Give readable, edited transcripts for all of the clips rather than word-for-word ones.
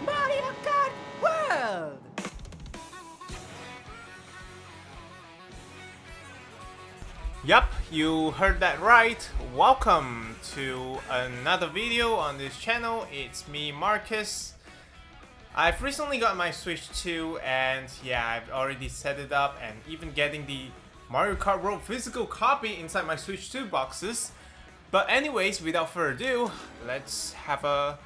Mariokart World! Yup, you heard that right. Welcome to another video on this channel. It's me, Marcus. I've recently got my Switch 2 and yeah, I've already set it up and even getting the Mario Kart World physical copy inside my Switch 2 boxes. But anyways, without further ado, let's have a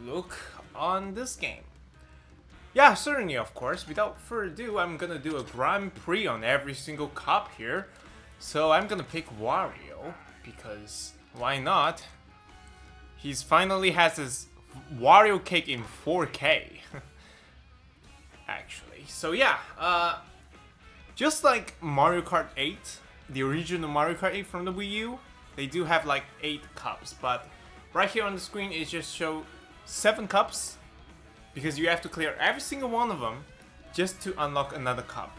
look on this game. Yeah, certainly, of course. Without further ado, I'm gonna do a Grand Prix on every single cup here. So I'm gonna pick Wario, because why not? He's finally has his Wario cake in 4K. Actually. So yeah, just like Mario Kart 8, the original Mario Kart 8 from the Wii U, they do have like 8 cups, but right here on the screen it just shows 7 cups, because you have to clear every single one of them just to unlock another cup,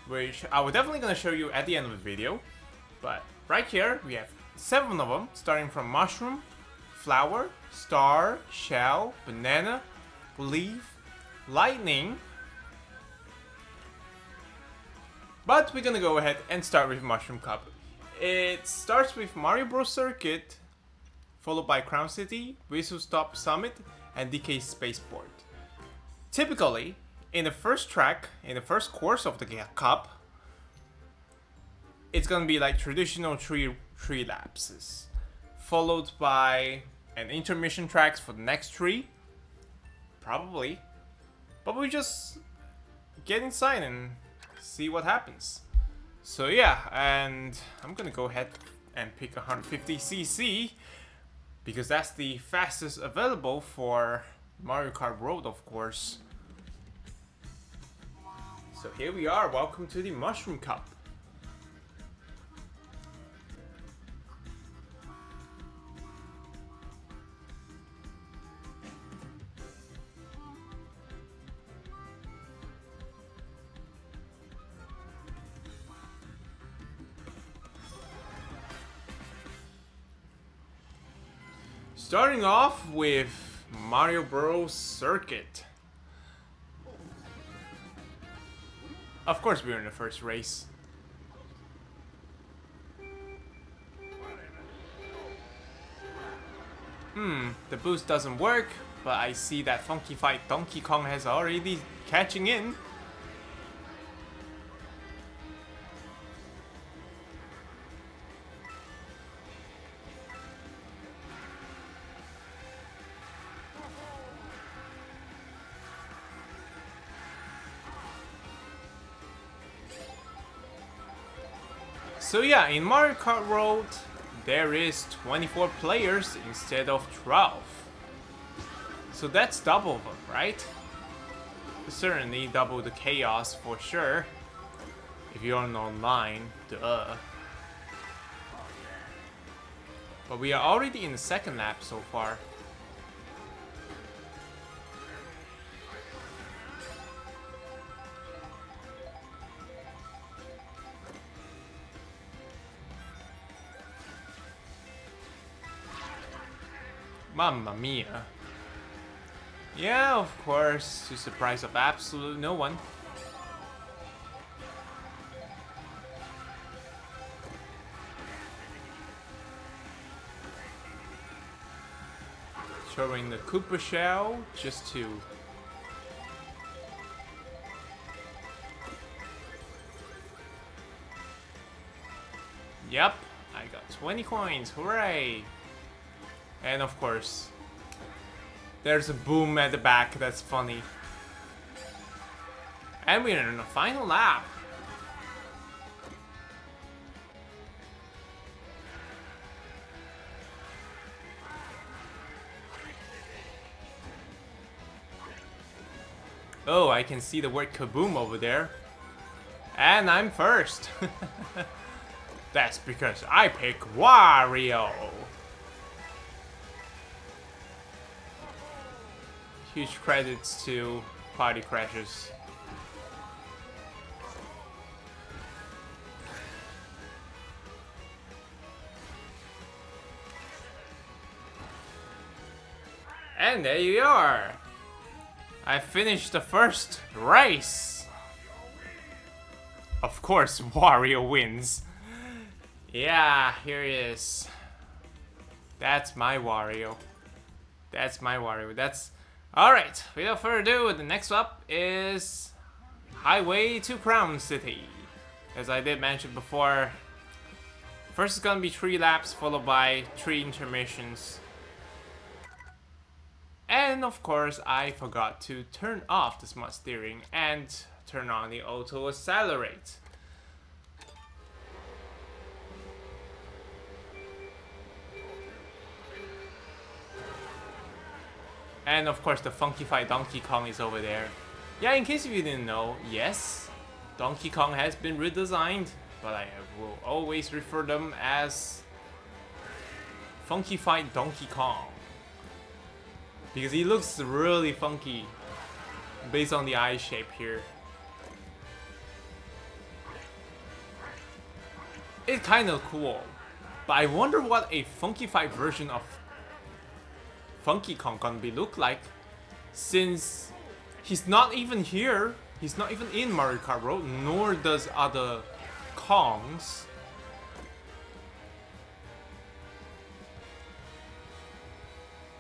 which I will definitely gonna show you at the end of the video. But right here we have 7 of them, starting from Mushroom, Flower, Star, Shell, Banana, Leaf, Lightning. But we're gonna go ahead and start with Mushroom Cup. It starts with Mario Bros. Circuit, followed by Crown City, Whistle Stop Summit, and DK Spaceport. Typically, in the first track, in the first course of the cup, it's gonna be like traditional three lapses, followed by an intermission tracks for the next 3, probably. But we just get inside and see what happens. So yeah, and I'm gonna go ahead and pick 150cc. Because that's the fastest available for Mario Kart World, of course. So here we are, welcome to the Mushroom Cup. Starting off with Mario Bros. Circuit. Of course we're in the first race. The boost doesn't work, but I see that Funky Fight Donkey Kong has already catching in. So yeah, in Mario Kart World, there is 24 players instead of 12. So that's double them, right? Certainly double the chaos for sure. If you're on online, duh. But we are already in the second lap so far. Mamma mia. Yeah, of course, to surprise of absolute no one. Throwing the Koopa Shell just to... Yep, I got 20 coins, hooray! And of course, there's a boom at the back, that's funny. And we're in the final lap. Oh, I can see the word kaboom over there. And I'm first. That's because I pick Wario. Huge credits to Party Crashers. And there you are! I finished the first race! Of course, Wario wins. Yeah, here he is. That's my Wario. That's my Wario. That's... Alright, without further ado, the next up is... Highway to Crown City. As I did mention before, first is gonna be 3 laps, followed by 3 intermissions. And of course, I forgot to turn off the smart steering and turn on the auto accelerate. And of course, the funkified Donkey Kong is over there. Yeah, in case you didn't know, yes, Donkey Kong has been redesigned, but I will always refer them as funkified Donkey Kong. Because he looks really funky based on the eye shape here. It's kind of cool, but I wonder what a funkified version of Funky Kong gonna be look like, since he's not even here. He's not even in Mariokart World, nor does other Kongs.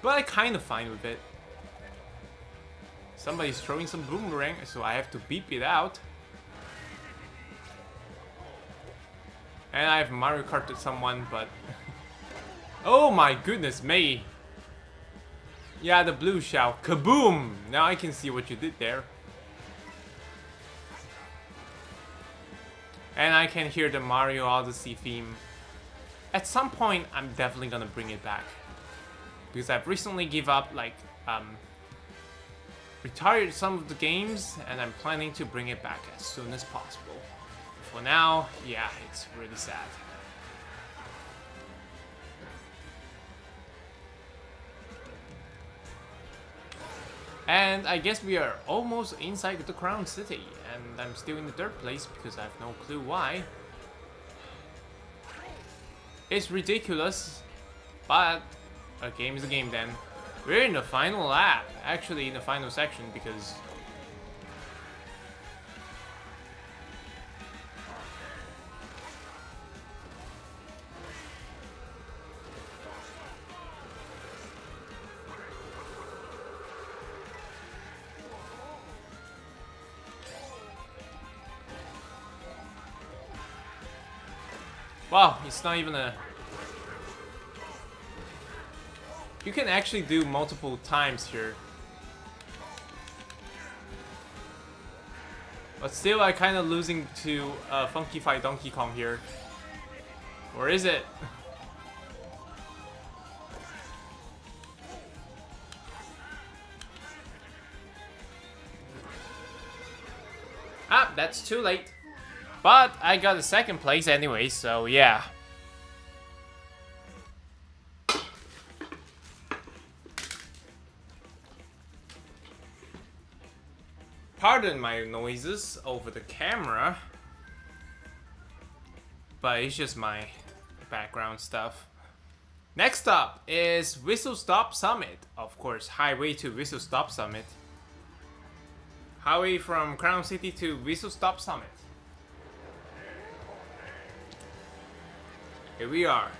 But I'm kind of fine with it. Somebody's throwing some boomerang, so I have to beep it out. And I've Mario Karted someone, but... Oh my goodness me! Yeah, the blue shout. Kaboom! Now I can see what you did there. And I can hear the Mario Odyssey theme. At some point, I'm definitely gonna bring it back. Because I've recently give up, like, retired some of the games, and I'm planning to bring it back as soon as possible. For now, yeah, it's really sad. And I guess we are almost inside the Crown City, and I'm still in the third place because I have no clue why. It's ridiculous, but a game is a game then. We're in the final lap, actually in the final section, because wow, it's not even a... You can actually do multiple times here. But still, I'm kind of losing to Funkified Donkey Kong here. Or is it? Ah, that's too late. But I got a second place anyway, so yeah. Pardon my noises over the camera, but it's just my background stuff. Next up is Whistle Stop Summit. Of course, highway to Whistle Stop Summit. Highway from Crown City to Whistle Stop Summit. Here we are.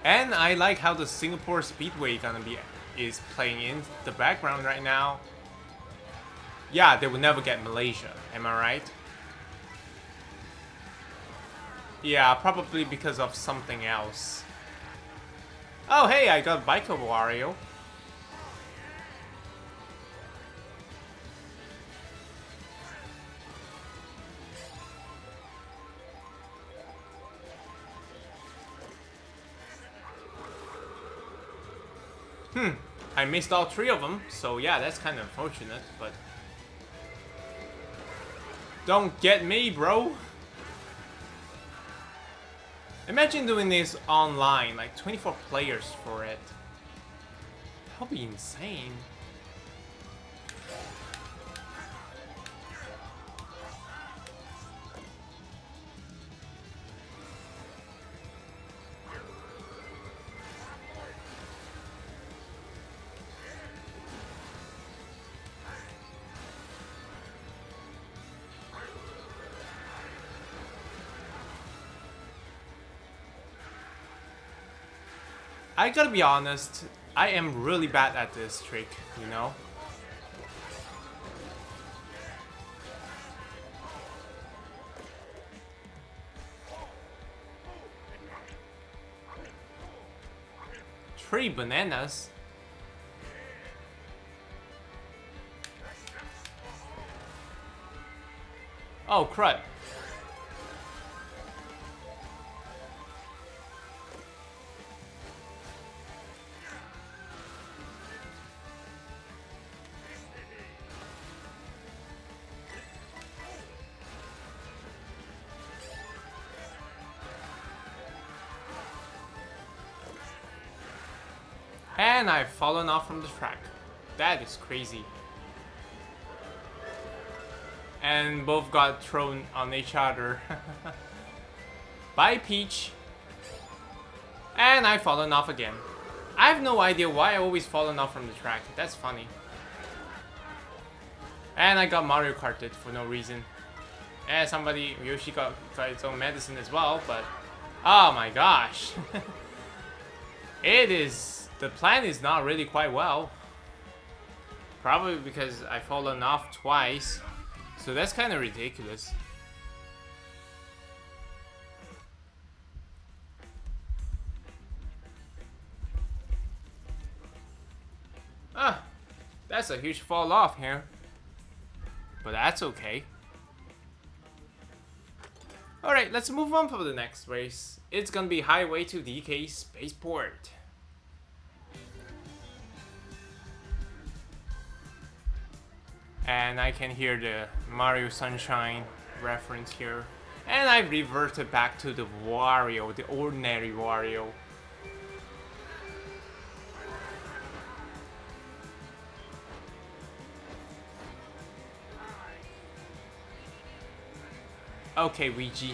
And I like how the Singapore Speedway is playing in the background right now. Yeah, they will never get Malaysia, am I right? Yeah, probably because of something else. Oh hey, I got Biker Wario. I missed all 3 of them, so yeah, that's kind of unfortunate, but... Don't get me, bro! Imagine doing this online, like 24 players for it. That'll be insane. I gotta be honest, I am really bad at this trick, you know? Three bananas? Oh, crud. And I've fallen off from the track. That is crazy. And both got thrown on each other. Bye, Peach. And I've fallen off again. I have no idea why I always fallen off from the track. That's funny. And I got Mario Karted for no reason. And somebody, Yoshi got its own medicine as well, but... Oh my gosh. The plan is not really quite well. Probably because I've fallen off twice. So that's kind of ridiculous. Ah, that's a huge fall off here. But that's okay. Alright, let's move on for the next race. It's gonna be Highway to DK Spaceport. And I can hear the Mario Sunshine reference here. And I've reverted back to the Wario, the ordinary Wario. Okay, Reecee.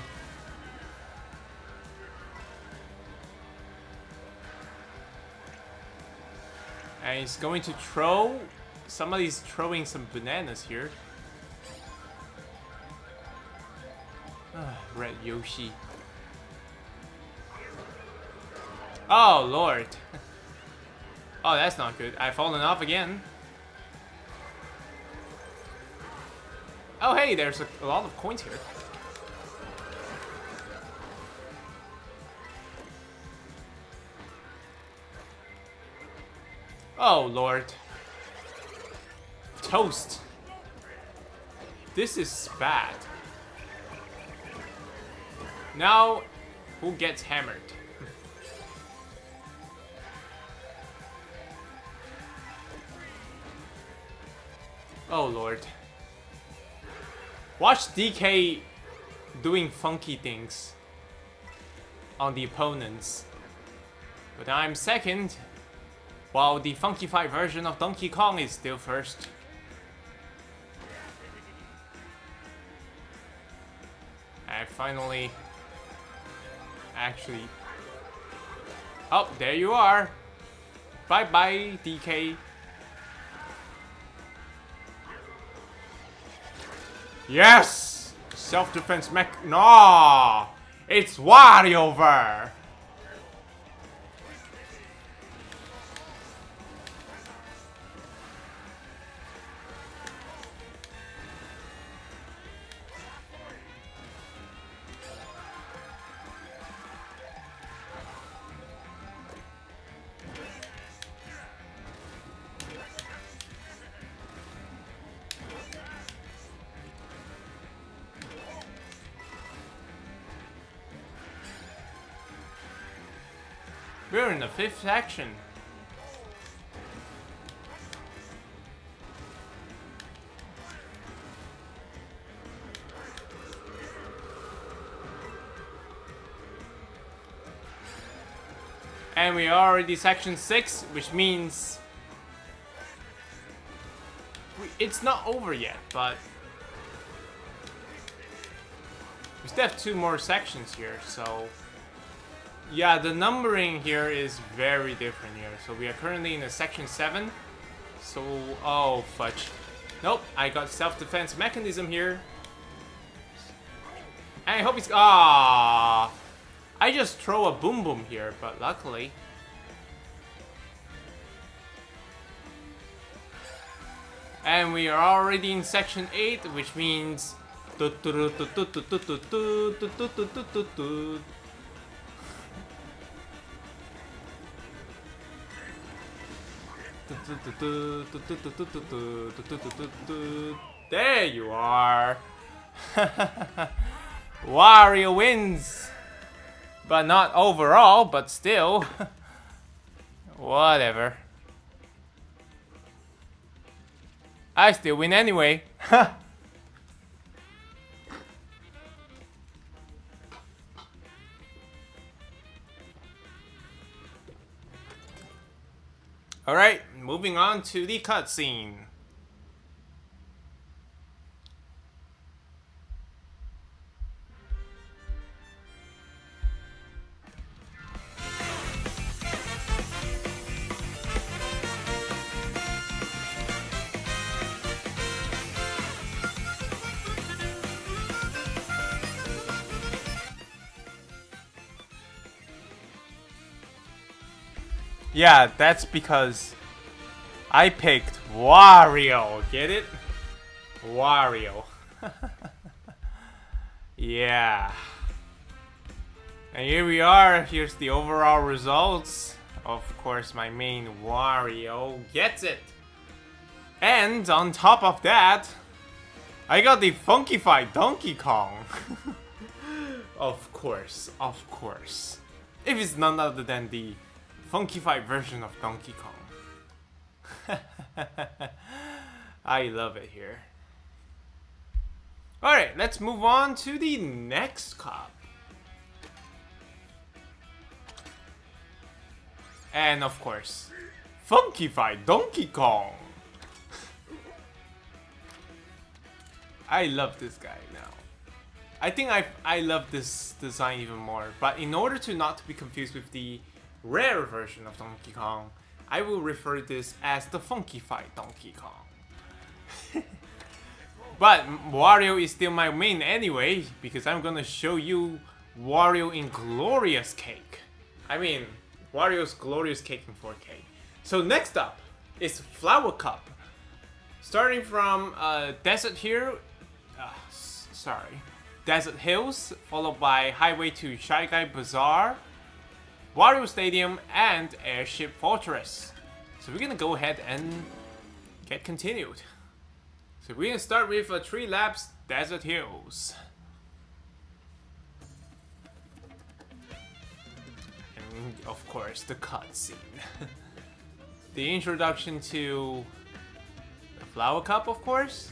And he's going to throw... Somebody's throwing some bananas here. Red Yoshi. Oh, Lord. Oh, that's not good. I've fallen off again. Oh, hey, there's a lot of coins here. Oh, Lord. Toast. This is bad. Now, who gets hammered? Oh, Lord. Watch DK doing funky things on the opponents. But I'm second, while the funkified version of Donkey Kong is still first. I finally actually... Oh, there you are. Bye-bye, DK. Yes! Self-defense mech... No! It's WarioVer! We're in the 5th section. And we are already section 6, which means it's not over yet, but we still have 2 more sections here, so yeah, the numbering here is very different here. So we are currently in a section 7. So, oh fudge. Nope, I got self-defense mechanism here. I hope it's, I just throw a boom boom here, but luckily. And we are already in section 8, which means there you are. Wario wins, but not overall, but still. Whatever. I still win anyway. Alright, moving on to the cutscene. Yeah, that's because I picked Wario. Get it? Wario. Yeah. And here we are. Here's the overall results. Of course, my main Wario gets it. And on top of that, I got the funkified Donkey Kong. Of course, of course. If it's none other than the funkified version of Donkey Kong. I love it here. Alright, let's move on to the next cup. And of course, funkified Donkey Kong. I love this guy now. I think I love this design even more. But in order to not be confused with the rare version of Donkey Kong, I will refer to this as the funkified Donkey Kong. But Wario is still my main anyway, because I'm gonna show you Wario in glorious cake. I mean, Wario's glorious cake in 4K. So next up is Flower Cup. Starting from Desert Hills, followed by Highway to Shy Guy Bazaar, Wario Stadium, and Airship Fortress. So we're gonna go ahead and get continued. So we're gonna start with 3 laps Desert Hills. And of course, the cutscene. The introduction to the Flower Cup, of course.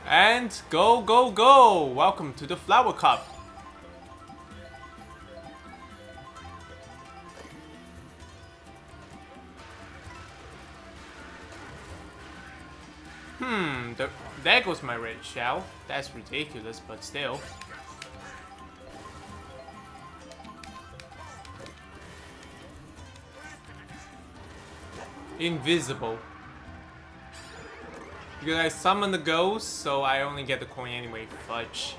And go, go, go! Welcome to the Flower Cup. There goes my red shell. That's ridiculous, but still. Invisible. Because I summon the ghost, so I only get the coin anyway. Fudge.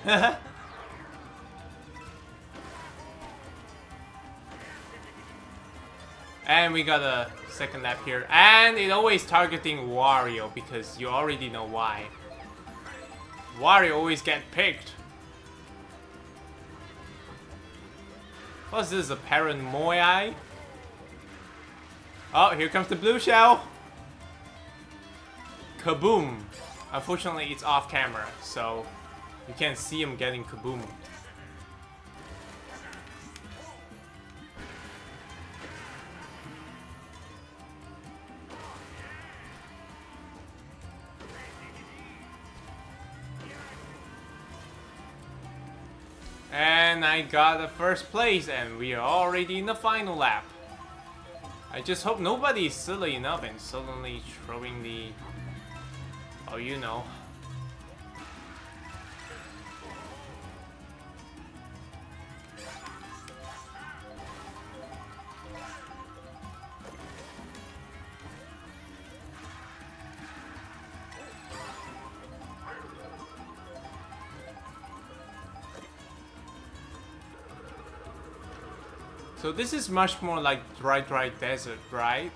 And we got a second lap here. And it always targeting Wario, because you already know why. Wario always get picked. What's this, a paranoia? Oh, here comes the blue shell. Kaboom. Unfortunately, it's off camera, so you can't see him getting kaboom. And I got the first place, and we are already in the final lap. I just hope nobody is silly enough and suddenly throwing the... Oh, you know. So this is much more like dry desert, right?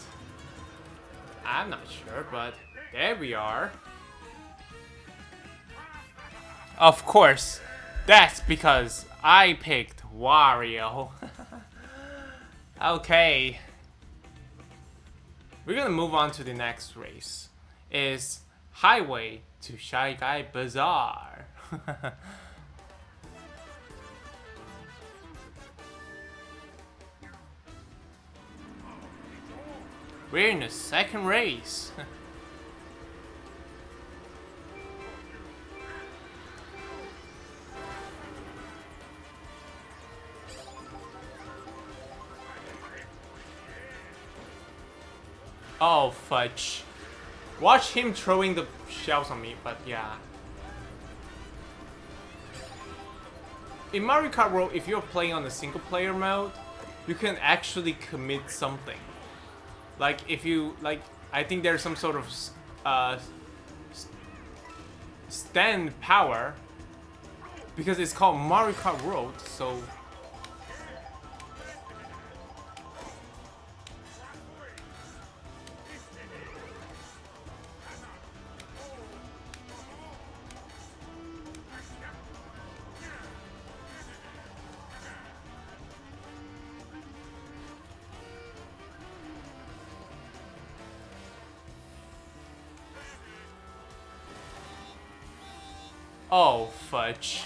I'm not sure, but there we are. Of course, that's because I picked Wario. Okay. We're gonna move on to the next race. It's Highway to Shy Guy Bazaar. We're in the second race. Oh, fudge. Watch him throwing the shells on me, but yeah. In Mario Kart World, if you're playing on the single player mode, you can actually commit something. Like if you, like, I think there's some sort of stand power, because it's called Mario Kart World, so... Oh, fudge.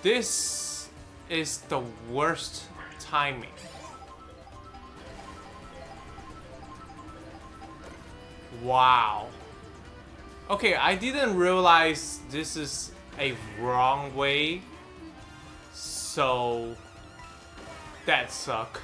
This is the worst timing. Wow. Okay, I didn't realize this is a wrong way. So that suck.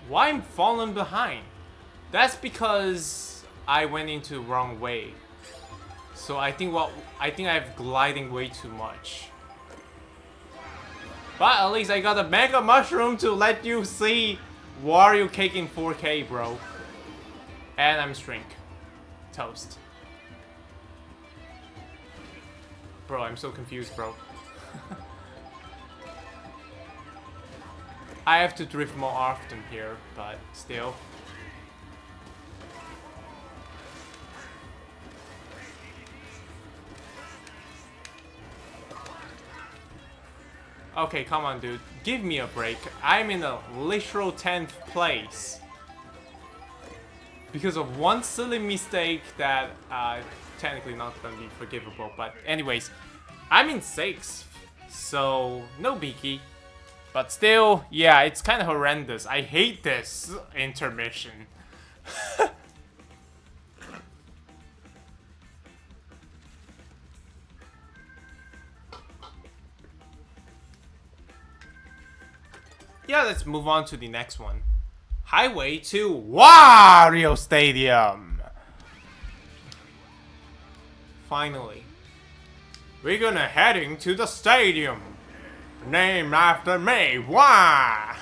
Why I'm falling behind? That's because I went into wrong way. So I think I'm gliding way too much. But at least I got a mega mushroom to let you see Wario cake in 4K, bro. And I'm shrink. Toast. Bro, I'm so confused, bro. I have to drift more often here, but still. Okay, come on, dude. Give me a break. I'm in a literal 10th place. Because of one silly mistake that technically not gonna be forgivable. But anyways, I'm in 6th. So, no biggie. But still, yeah, it's kind of horrendous. I hate this intermission. Yeah, let's move on to the next one. Highway to Wario Stadium. Finally. We're gonna heading to the stadium. Named after me, why?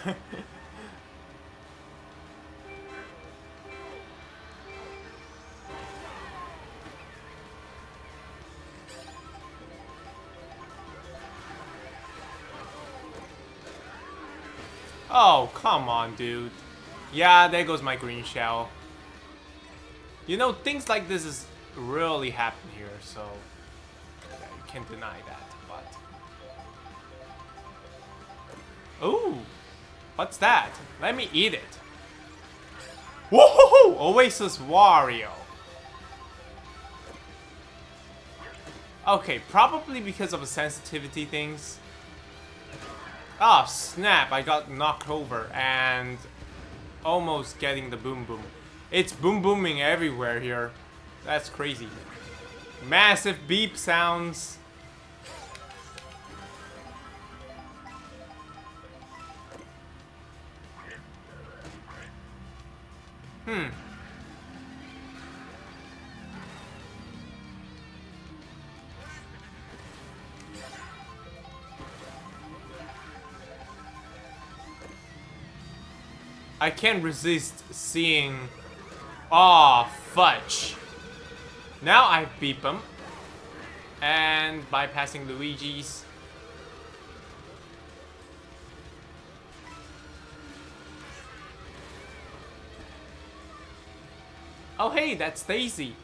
Oh, come on, dude. Yeah, there goes my green shell. You know, things like this is really happen here, so yeah, you can't deny that, but... Ooh, what's that? Let me eat it. Woohoo! Oasis Wario. Okay, probably because of the sensitivity things. Oh, snap, I got knocked over and almost getting the boom boom. It's boom booming everywhere here. That's crazy. Massive beep sounds. I can't resist seeing... Aw, fudge. Now I beep him. And bypassing Luigi's. Oh hey, that's Daisy.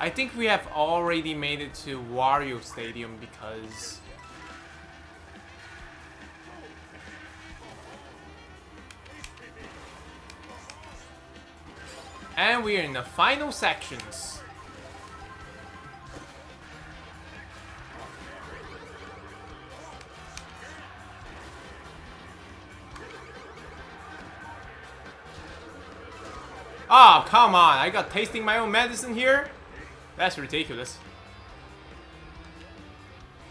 I think we have already made it to Wario Stadium because... And we are in the final sections. Oh, come on. I got tasting my own medicine here? That's ridiculous.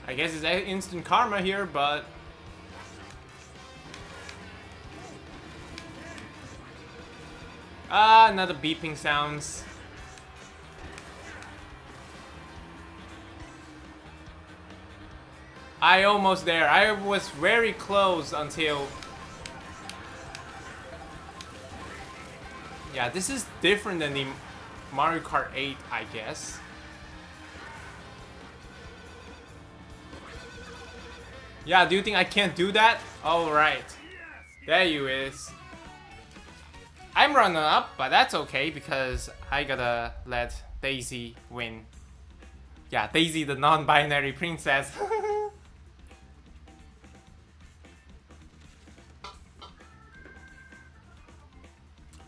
I guess it's instant karma here, but... another beeping sounds. I almost there. I was very close until... Yeah, this is different than the Mario Kart 8, I guess. Yeah, do you think I can't do that? Alright. There you is. I'm running up, but that's okay because I gotta let Daisy win. Yeah, Daisy the non-binary princess.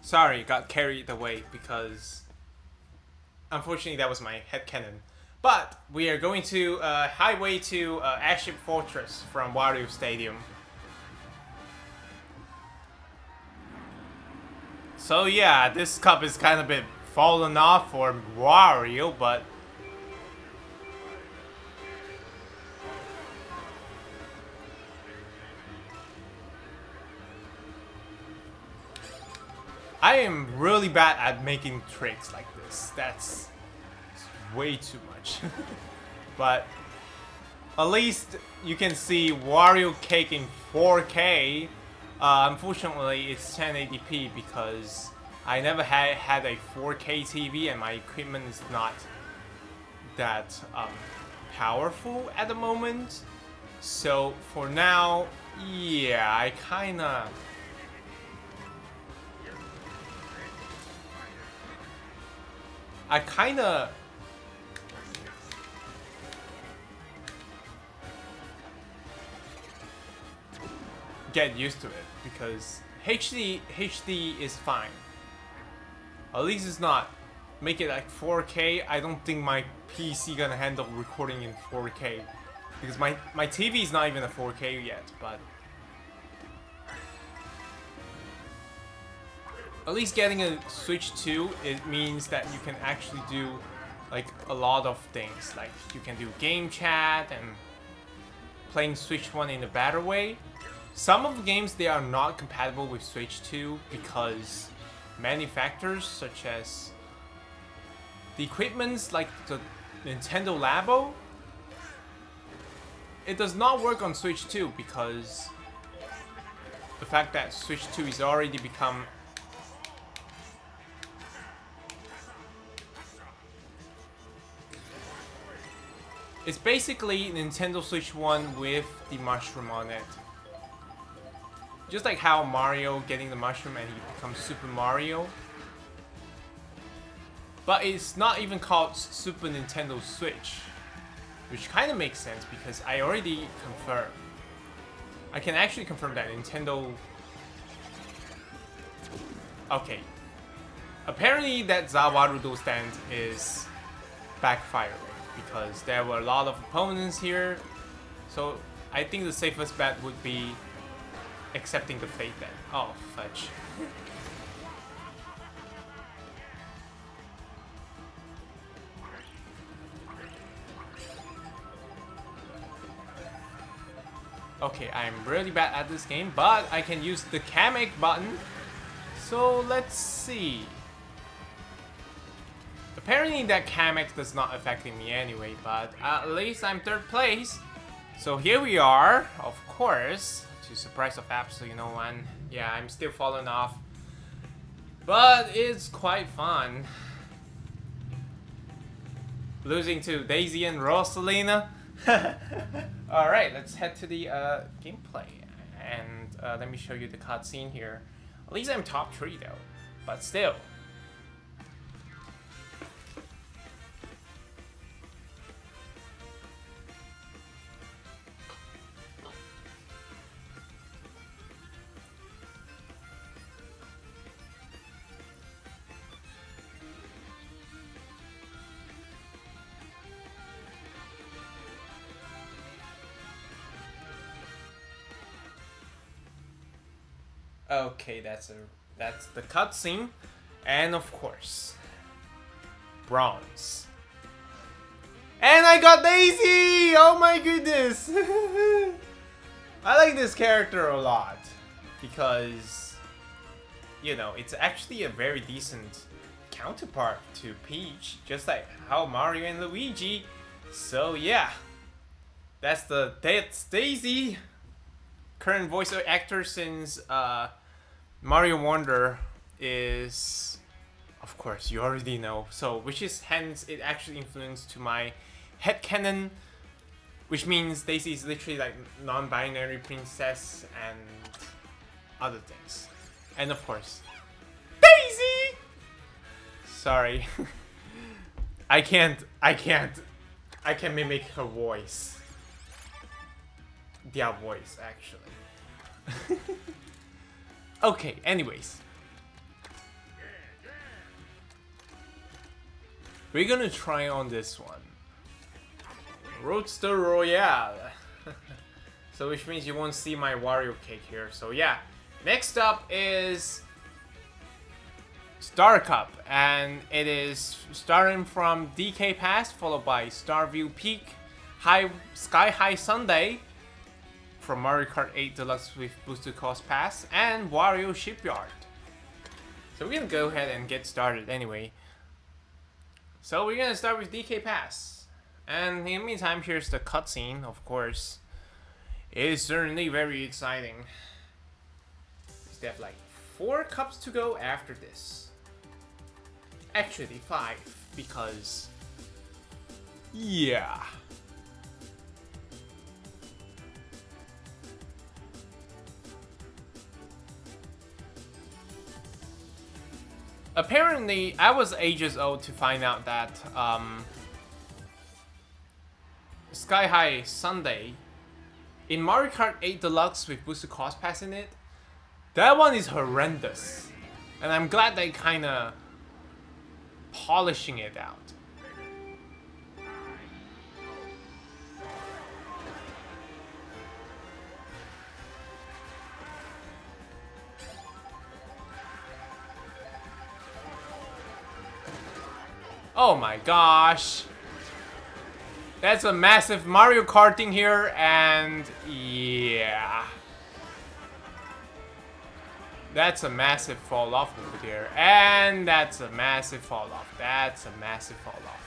Sorry, got carried away because unfortunately that was my headcanon. But we are going to highway to Airship Fortress from Wario Stadium. So yeah, this cup is kind of a bit fallen off for Wario, but I am really bad at making tricks like this. That's way too much. But at least you can see Wario Cake in 4K. Unfortunately, it's 1080p because I never had a 4K TV and my equipment is not that powerful at the moment. So for now, yeah, I kinda... get used to it because HD is fine. At least it's not make it like 4K. I don't think my PC gonna handle recording in 4K because my TV is not even a 4K yet, but at least getting a Switch 2, it means that you can actually do like a lot of things. Like you can do game chat and playing Switch 1 in a better way. Some of the games, they are not compatible with Switch 2 because manufacturers such as the equipments like the Nintendo Labo, it does not work on Switch 2 because the fact that Switch 2 is already become it's basically Nintendo Switch 1 with the mushroom on it. Just like how Mario getting the mushroom and he becomes Super Mario. But it's not even called Super Nintendo Switch. Which kind of makes sense because I already confirmed. I can actually confirm that Nintendo... Okay. Apparently that Zawarudo stand is backfiring because there were a lot of opponents here. So I think the safest bet would be accepting the fate then. Oh, fudge. Okay, I'm really bad at this game, but I can use the Kamek button. So let's see. Apparently that Kamek does not affecting me anyway, but at least I'm 3rd place. So here we are, of course, to surprise of absolutely no one. Yeah, I'm still falling off. But it's quite fun. Losing to Daisy and Rosalina. Alright, let's head to the gameplay. And let me show you the cutscene here. At least I'm top 3 though, but still. Okay, that's the cutscene, and of course, bronze. And I got Daisy! Oh my goodness! I like this character a lot because, you know, it's actually a very decent counterpart to Peach, just like how Mario and Luigi. So yeah, that's Daisy. Current voice actor since Mario Wonder is, of course, you already know. So, which is hence it actually influenced to my headcanon, which means Daisy is literally like non-binary princess and other things. And of course, Daisy! Sorry. I can mimic her voice. Their voice, actually. Okay, anyways. We're gonna try on this one. Roadster Royale. So which means you won't see my Wario cake here. So yeah. Next up is Star Cup. And it is starting from DK Pass, followed by Starview Peak, Sky High Sunday, from Mario Kart 8 Deluxe with Boosted Cost Pass, and Wario Shipyard. So we're gonna go ahead and get started anyway. So we're gonna start with DK Pass. And in the meantime, here's the cutscene, of course. It is certainly very exciting. They have like 4 cups to go after this. Actually 5, because... yeah. Apparently, I was ages old to find out that Sky High Sunday in Mario Kart 8 Deluxe with Boosted Cost Pass in it, that one is horrendous. And I'm glad they kinda polishing it out. Oh my gosh. That's a massive Mario Karting here, and yeah. That's a massive fall off over there. And that's a massive fall off. That's a massive fall off.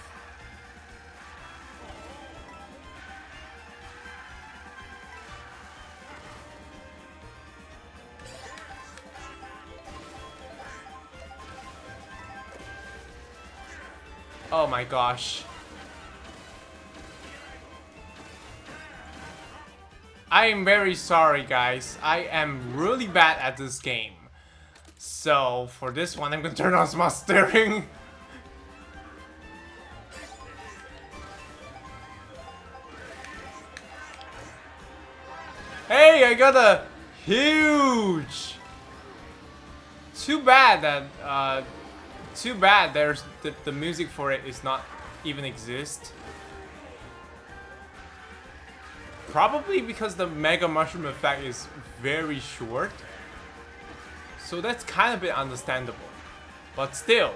Oh my gosh. I am very sorry, guys. I am really bad at this game. So, for this one, I'm gonna turn on smart steering. Hey, I got a huge. Too bad there's the music for it is not even exist. Probably because the Mega Mushroom effect is very short. So that's kind of a bit understandable. But still.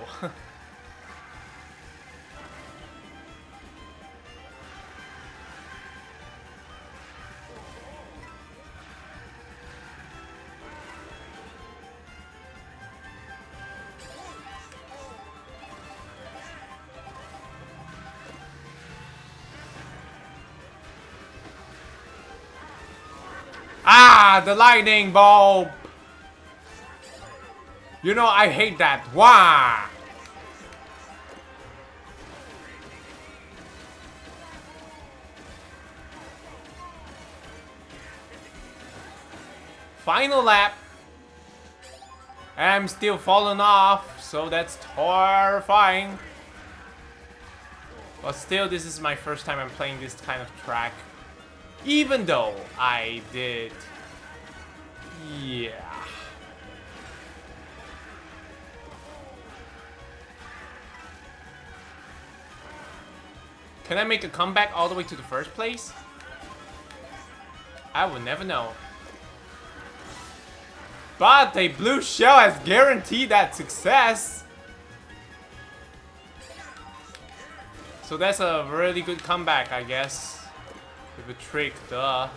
Ah, the lightning bulb! You know, I hate that. Wah! Final lap. I'm still falling off, so that's terrifying. But still, this is my first time I'm playing this kind of track. Even though I did... Yeah. Can I make a comeback all the way to the first place? I will never know. But a blue shell has guaranteed that success. So that's a really good comeback, I guess. With a trick, duh.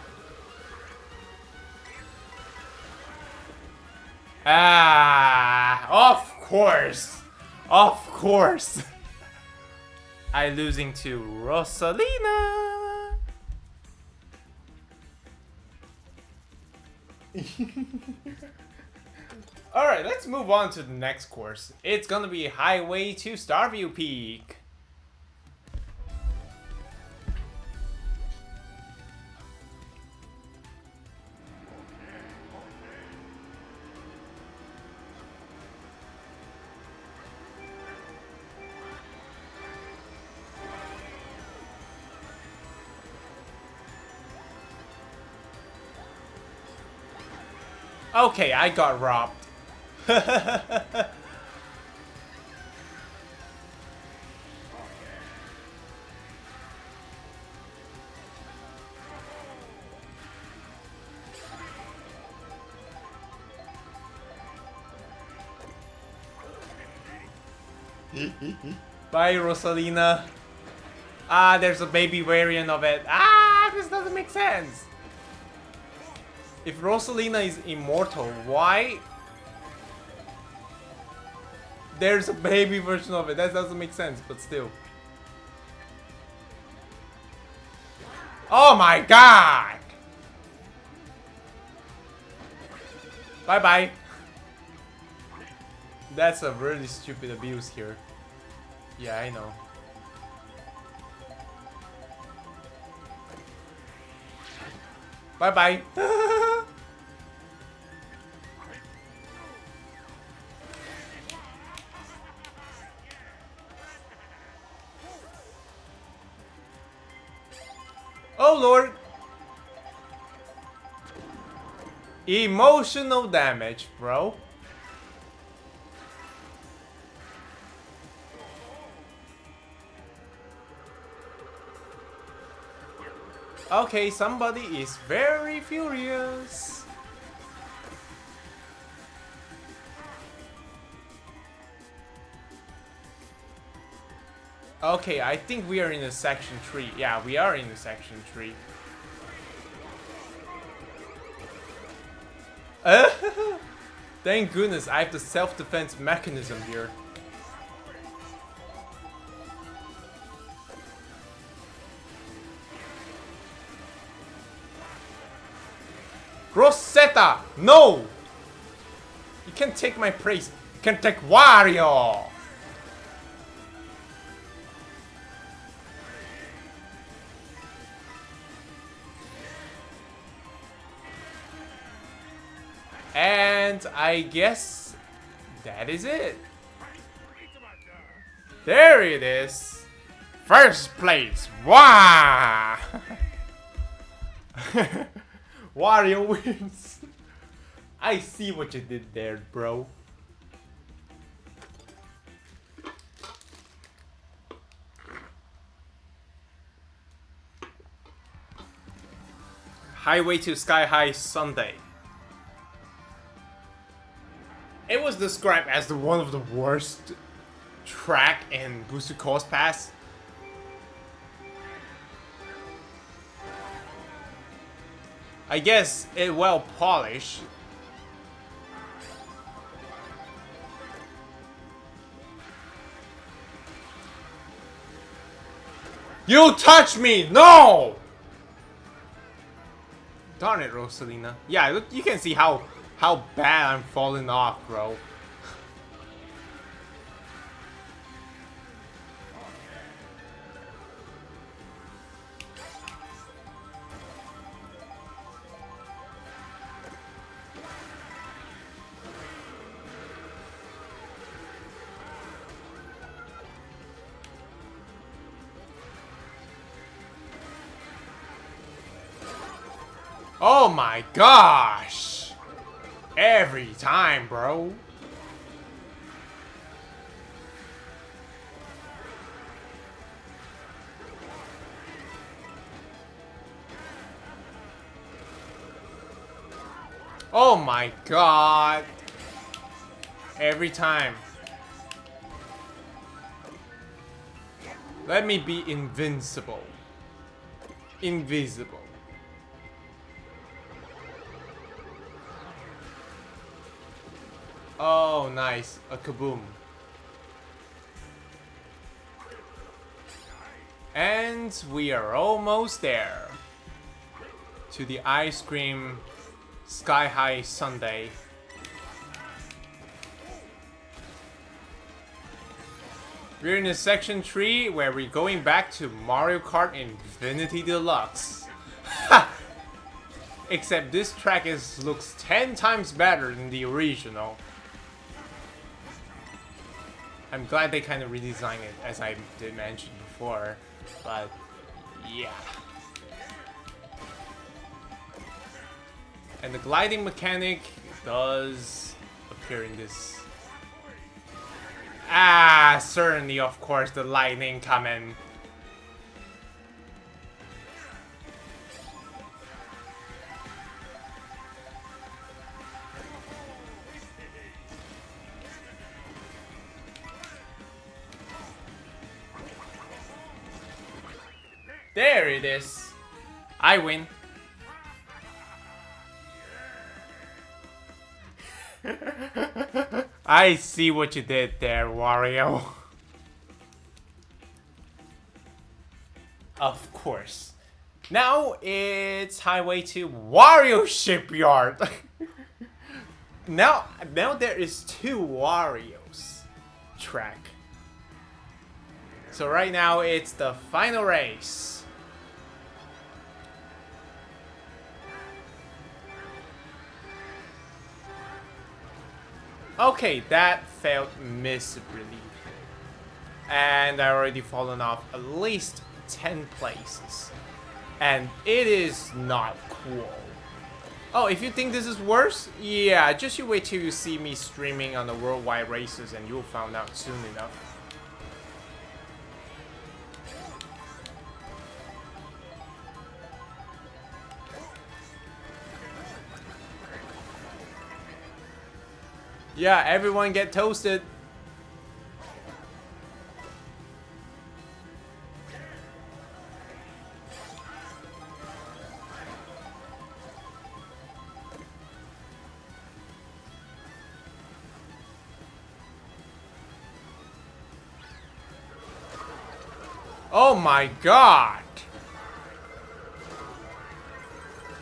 Ah, of course. Of course. I losing to Rosalina. Alright, let's move on to the next course. It's gonna be Highway to Starview Peak. Okay, I got robbed. Bye, Rosalina. Ah, there's a baby variant of it. Ah, this doesn't make sense. If Rosalina is immortal, why? There's a baby version of it. That doesn't make sense, but still. Oh my god! Bye-bye. That's a really stupid abuse here. Yeah, I know. Bye-bye. Oh lord! Emotional damage, bro. Okay, somebody is very furious. Okay, I think we are in the section 3. Yeah, we are in the section 3. Thank goodness I have the self-defense mechanism here. Rosetta! No! You can't take my praise. You can take Wario! And I guess that is it. There it is. First place. Wow. Wario wins. I see what you did there, bro. Highway to Sky High Sunday. It was described as one of the worst track in Boosted Course Pass. I guess it well polished. You touch me! No! Darn it, Rosalina. Yeah, look, you can see how bad I'm falling off, bro. Oh my gosh! Every time, bro. Oh my god. Every time. Let me be invincible. Invisible. Oh, nice. A kaboom. And we are almost there. To the ice cream Sky High Sunday. We're in the section 3 where we're going back to Mario Kart Infinity Deluxe. Except this track looks 10 times better than the original. I'm glad they kind of redesigned it, as I did mention before, but yeah. And the gliding mechanic does appear in this. Ah, certainly, of course, the lightning coming. There it is. I win. I see what you did there, Wario. Of course. Now it's highway to Wario Shipyard. now there is 2 Warios track. So right now it's the final race. Okay, that failed miserably. And I already fallen off at least 10 places. And it is not cool. Oh, if you think this is worse, yeah, just you wait till you see me streaming on the worldwide races and you'll find out soon enough. Yeah, everyone get toasted. Oh my god!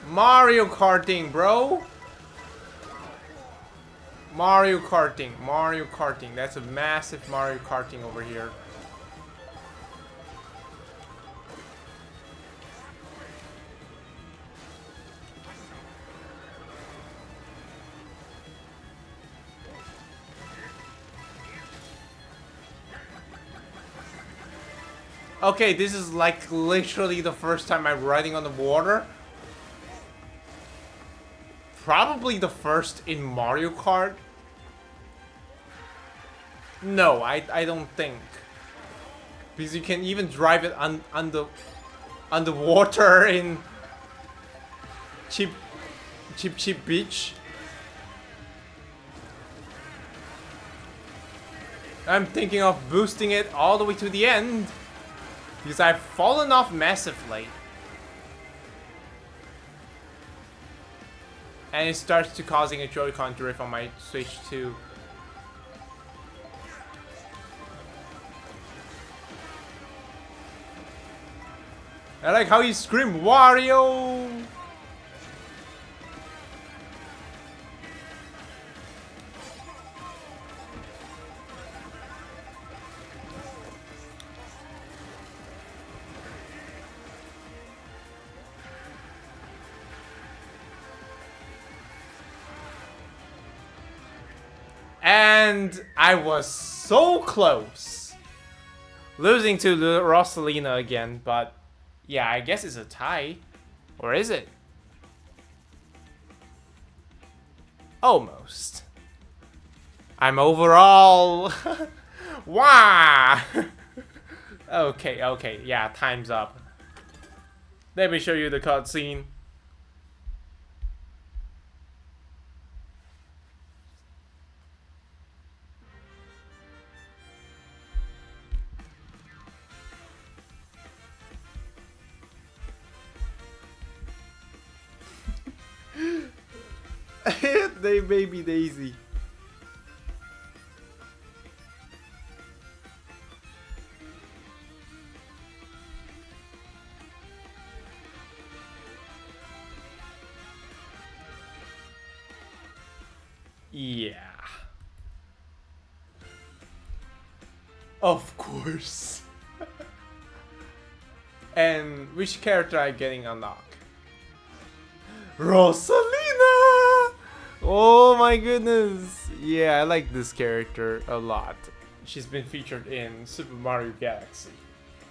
Mario Karting, bro! Mario Karting. That's a massive Mario Karting over here. Okay, this is like literally the first time I'm riding on the water. Probably the first in Mario Kart. No, I don't think. Because you can even drive it underwater in Cheap Beach. I'm thinking of boosting it all the way to the end. Because I've fallen off massively. And it starts to causing a Joy-Con drift on my Switch too. I like how you scream, Wario! And I was so close. Losing to Rosalina again, but yeah, I guess it's a tie. Or is it? Almost. I'm overall. Wow. Okay, yeah, time's up. Let me show you the cutscene. They baby Daisy. Yeah. Of course. And which character am I getting unlocked? Rosalina! Oh my goodness. Yeah, I like this character a lot. She's been featured in Super Mario Galaxy.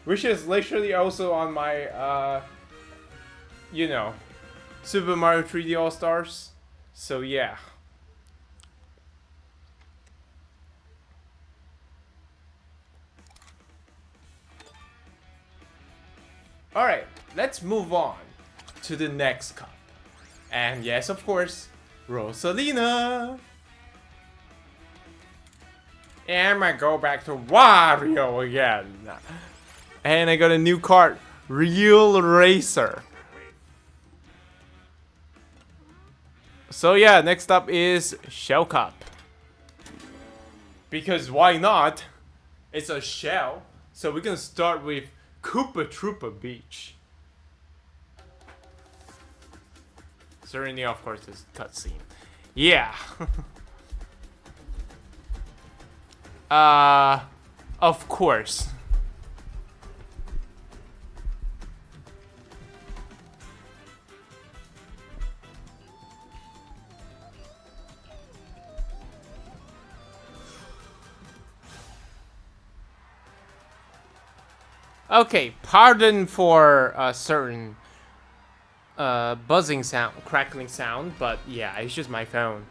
Which is literally also on my, you know, Super Mario 3D All-Stars. So yeah. Alright, let's move on to the next cup. And yes, of course, Rosalina. And I go back to Wario again. And I got a new card, Real Racer. So yeah, next up is Shell Cup. Because why not? It's a shell. So we're gonna start with Koopa Troopa Beach. Certainly, of course, this cutscene. Yeah. Of course. Okay, pardon for a certain buzzing sound, crackling sound, but yeah, it's just my phone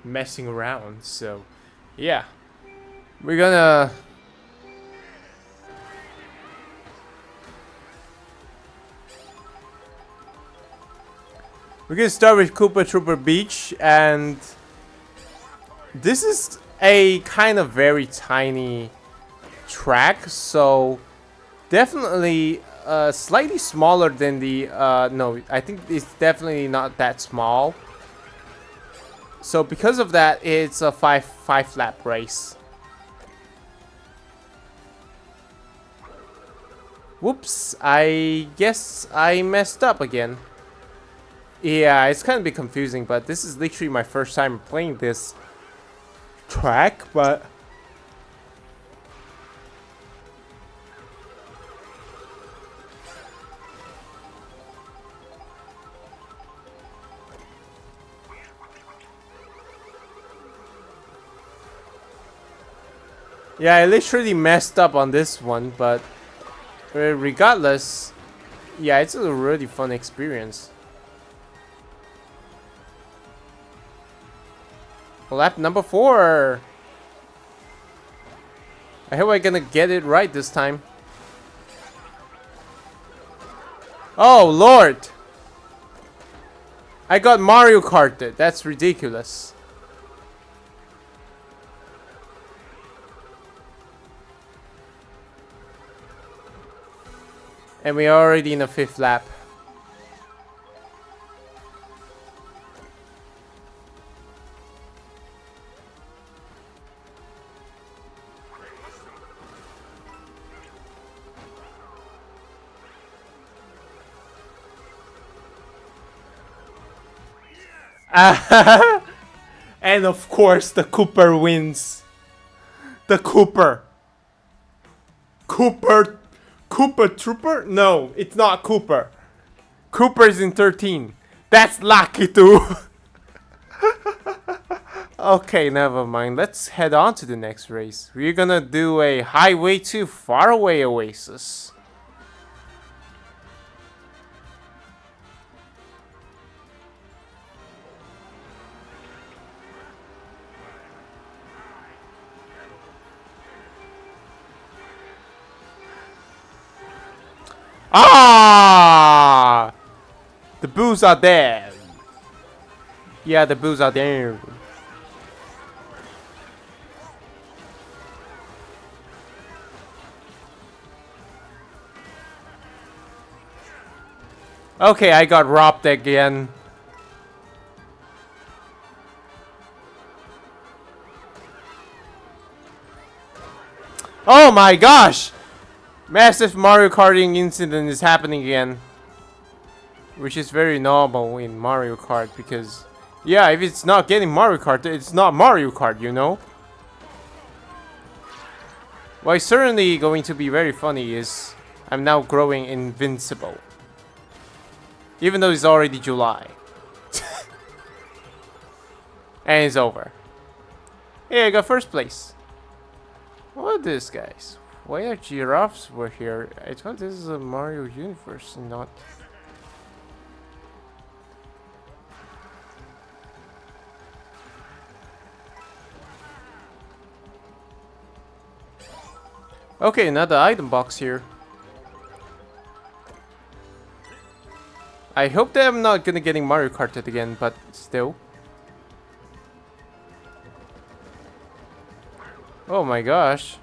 messing around, so yeah. We're gonna start with Koopa Troopa Beach, and this is a kind of very tiny track, so definitely slightly smaller than the no, I think it's definitely not that small. So because of that, it's a five lap race. Whoops, I guess I messed up again. Yeah, it's kind of a bit confusing, but this is literally my first time playing this track, but yeah, I literally messed up on this one, but Regardless, yeah, it's a really fun experience. Lap number 4. I hope I'm gonna get it right this time. Oh Lord! I got Mario Karted. That's ridiculous. And we're already in the 5th lap. And of course, the Cooper wins. The Cooper. Cooper Trooper? No, it's not Cooper. Cooper's in 13. That's lucky too. Okay, never mind. Let's head on to the next race. We're gonna do a Highway to Faraway Oasis. Ah! The boos are there. Yeah, the boos are there. Okay, I got robbed again. Oh my gosh! Massive Mario Karting incident is happening again. Which is very normal in Mario Kart because, yeah, if it's not getting Mario Kart, it's not Mario Kart, you know? What's certainly going to be very funny is I'm now growing invincible. Even though it's already July. And it's over. Hey, I got 1st place. What are these guys? Why are giraffes were here? I thought this is a Mario universe, not... Okay, another item box here. I hope that I'm not gonna getting Mario Karted again, but still. Oh my gosh.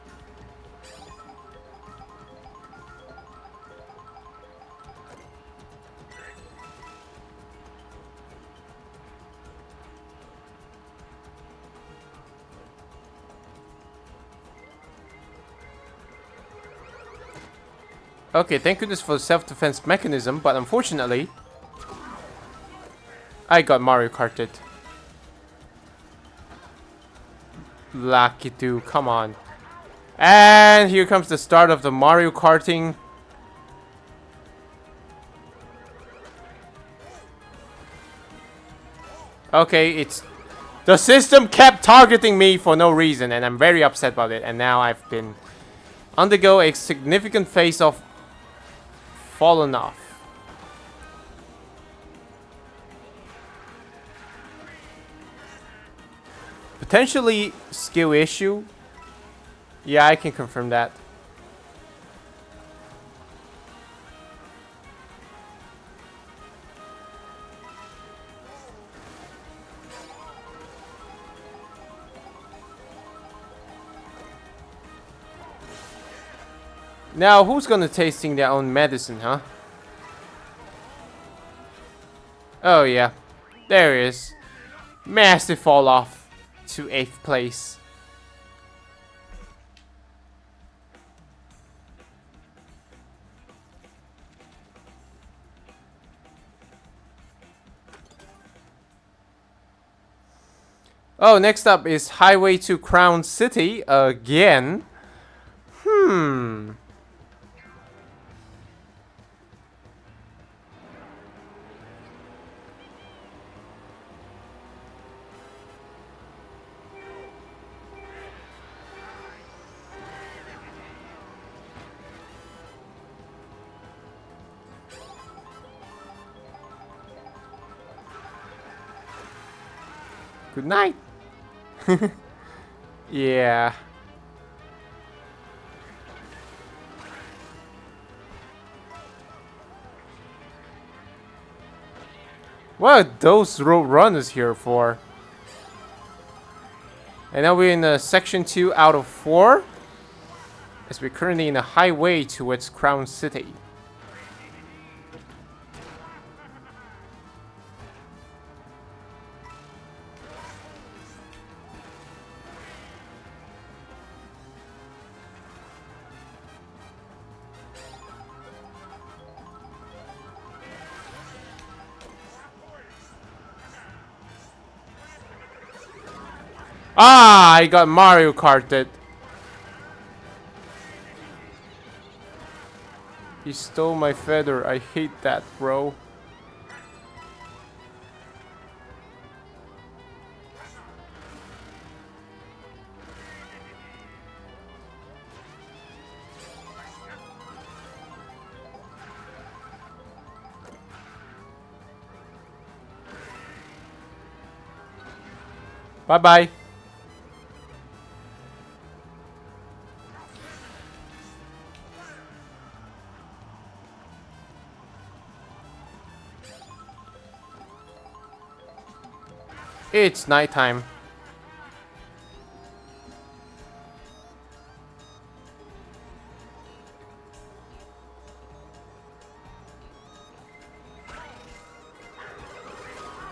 Okay, thank goodness for the self-defense mechanism, but unfortunately, I got Mario Karted. Lucky dude, come on. And here comes the start of the Mario Karting. Okay, it's... The system kept targeting me for no reason, and I'm very upset about it. And now I've been... undergo a significant phase of... fallen off. Potentially skill issue. Yeah, I can confirm that. Now, who's gonna tasting their own medicine, huh? Oh yeah, there it is. Massive fall off to 8th place. Oh, next up is Highway to Crown City again. Good night. Yeah. What are those road runners here for? And now we're in section 2 out of 4. As we're currently in a highway towards Crown City. Ah, I got Mario Karted. He stole my feather. I hate that, bro. Bye-bye. It's nighttime.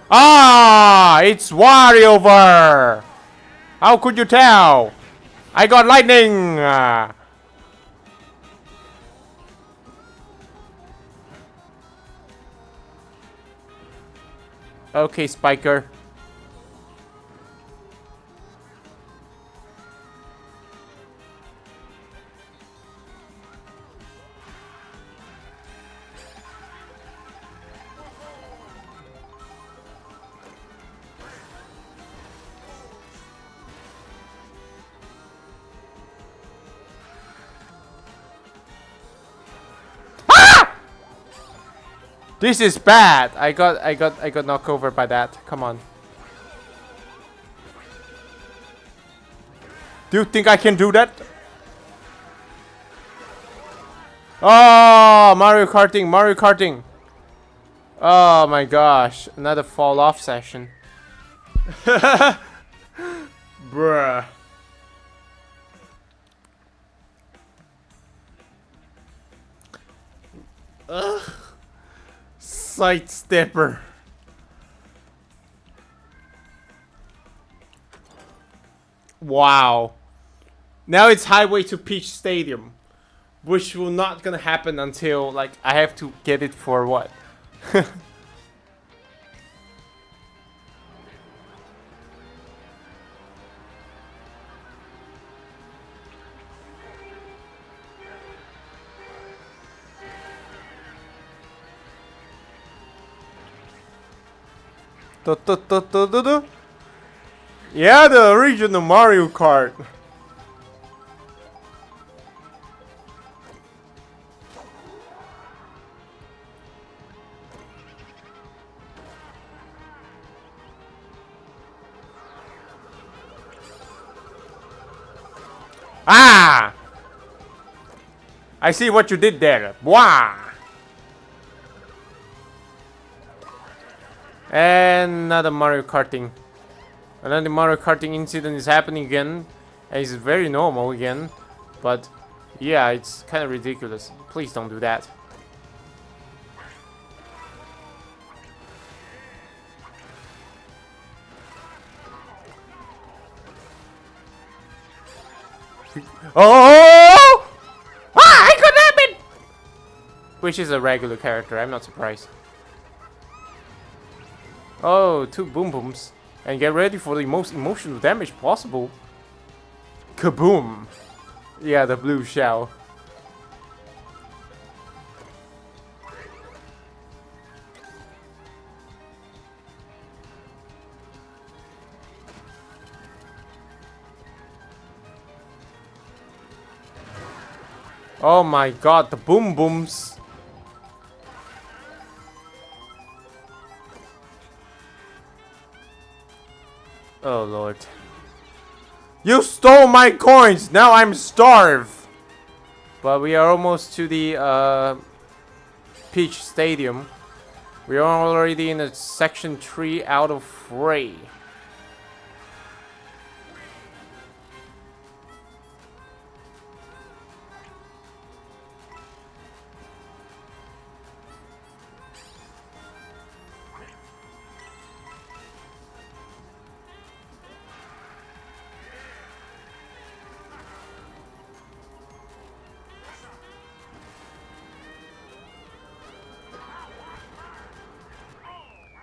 Ah, it's Wariover. How could you tell? I got lightning. Okay, Spiker. This is bad. I got knocked over by that. Come on. Do you think I can do that? Oh, Mario Karting, Mario Karting. Oh my gosh, another fall off session. Bruh. Ugh. Sight stepper. Wow. Now it's highway to Peach Stadium, which will not gonna happen until like I have to get it for what? Yeah, the original Mario Kart. Ah! I see what you did there. Wah! And another Mario Karting. Another Mario Karting incident is happening again. And it's very normal again. But yeah, it's kind of ridiculous. Please don't do that. Oh! Ah, I could happen! Which is a regular character, I'm not surprised. Oh, 2 boom booms. And get ready for the most emotional damage possible. Kaboom! Yeah, the blue shell. Oh my god, the boom booms. lord. You stole my coins! Now I'm starved! But we are almost to the Peach Stadium. We are already in a section 3 out of 3.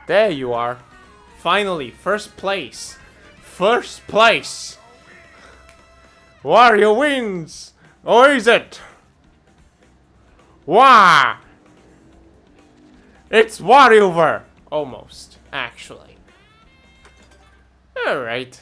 There you are. Finally, first place. First place. Wario wins. Or is it? Wow. It's WarioVer. Almost, actually. Alright.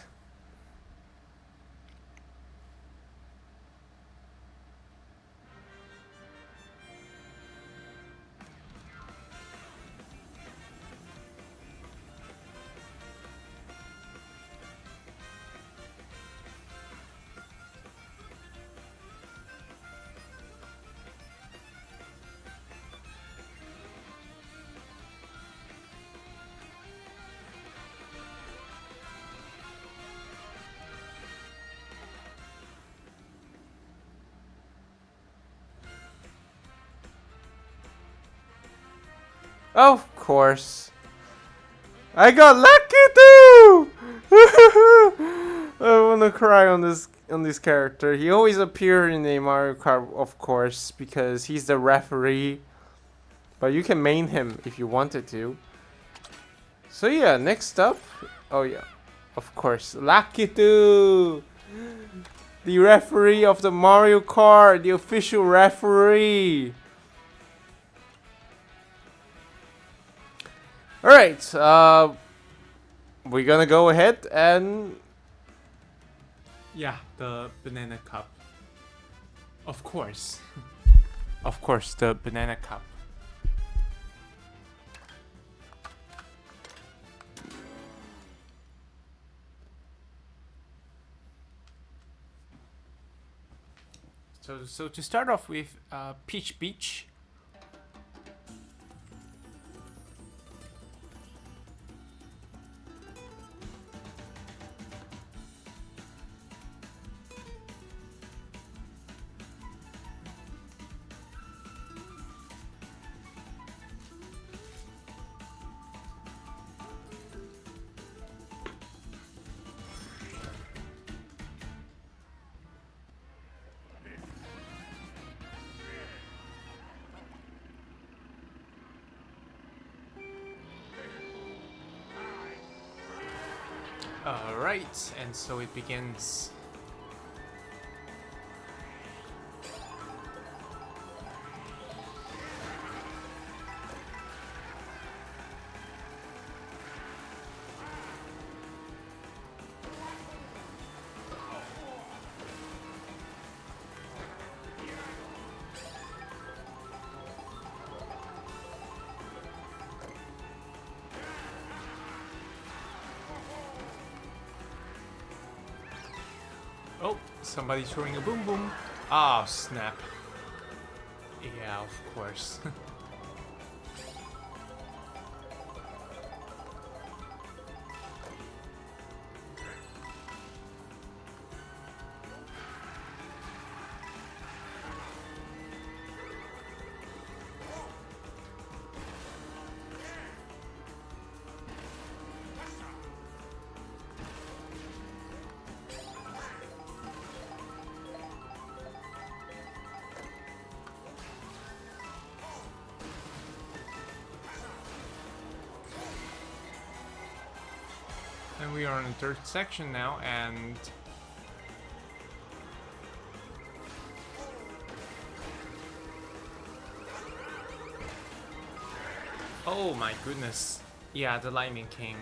Of course. I got lucky too! I wanna cry on this character. He always appears in a Mario Kart, of course, because he's the referee. But you can main him if you wanted to. So yeah, next up. Oh yeah, of course, Lucky too! The referee of the Mario Kart, the official referee. Alright, we're gonna go ahead and... Yeah, the banana cup. Of course. Of course, the banana cup. So to start off with, Peach Beach. Alright, and so it begins. Oh, somebody's throwing a boom boom. Ah, snap. Yeah, of course. And we are in the third section now, and oh my goodness. Yeah, the Lightning King.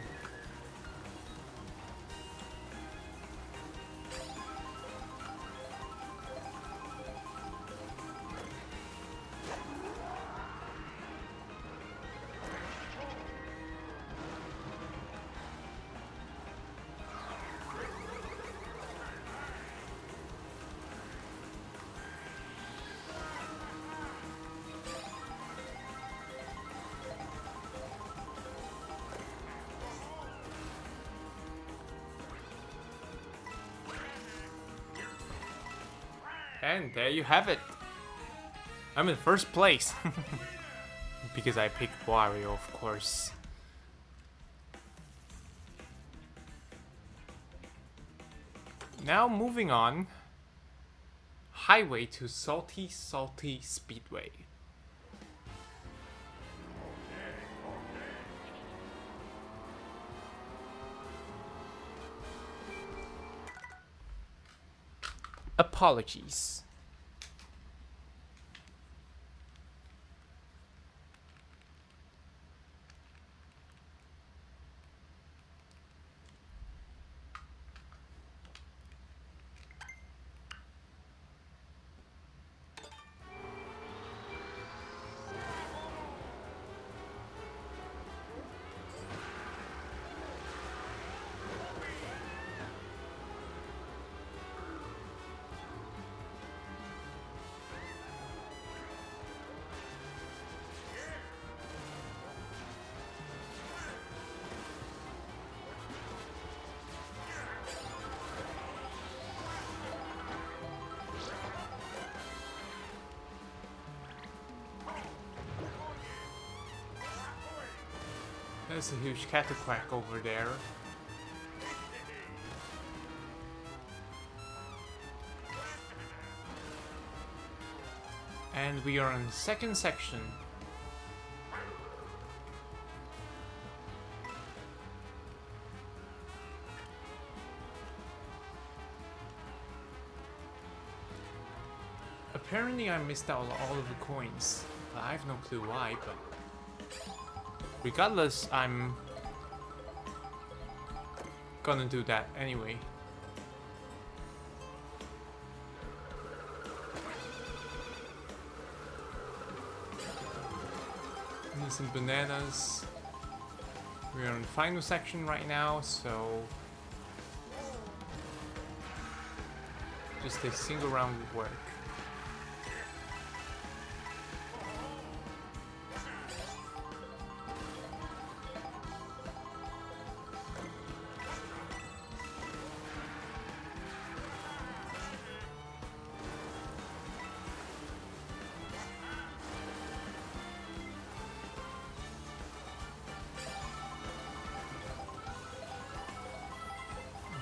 And there you have it. I'm in first place. Because I picked Wario, of course. Now moving on. Highway to Salty Speedway. Apologies. There's a huge cataquack over there. And we are on the second section. Apparently I missed out on all of the coins. I have no clue why, but regardless, I'm gonna do that anyway. Need some bananas. We're on the final section right now, so just a single round would work.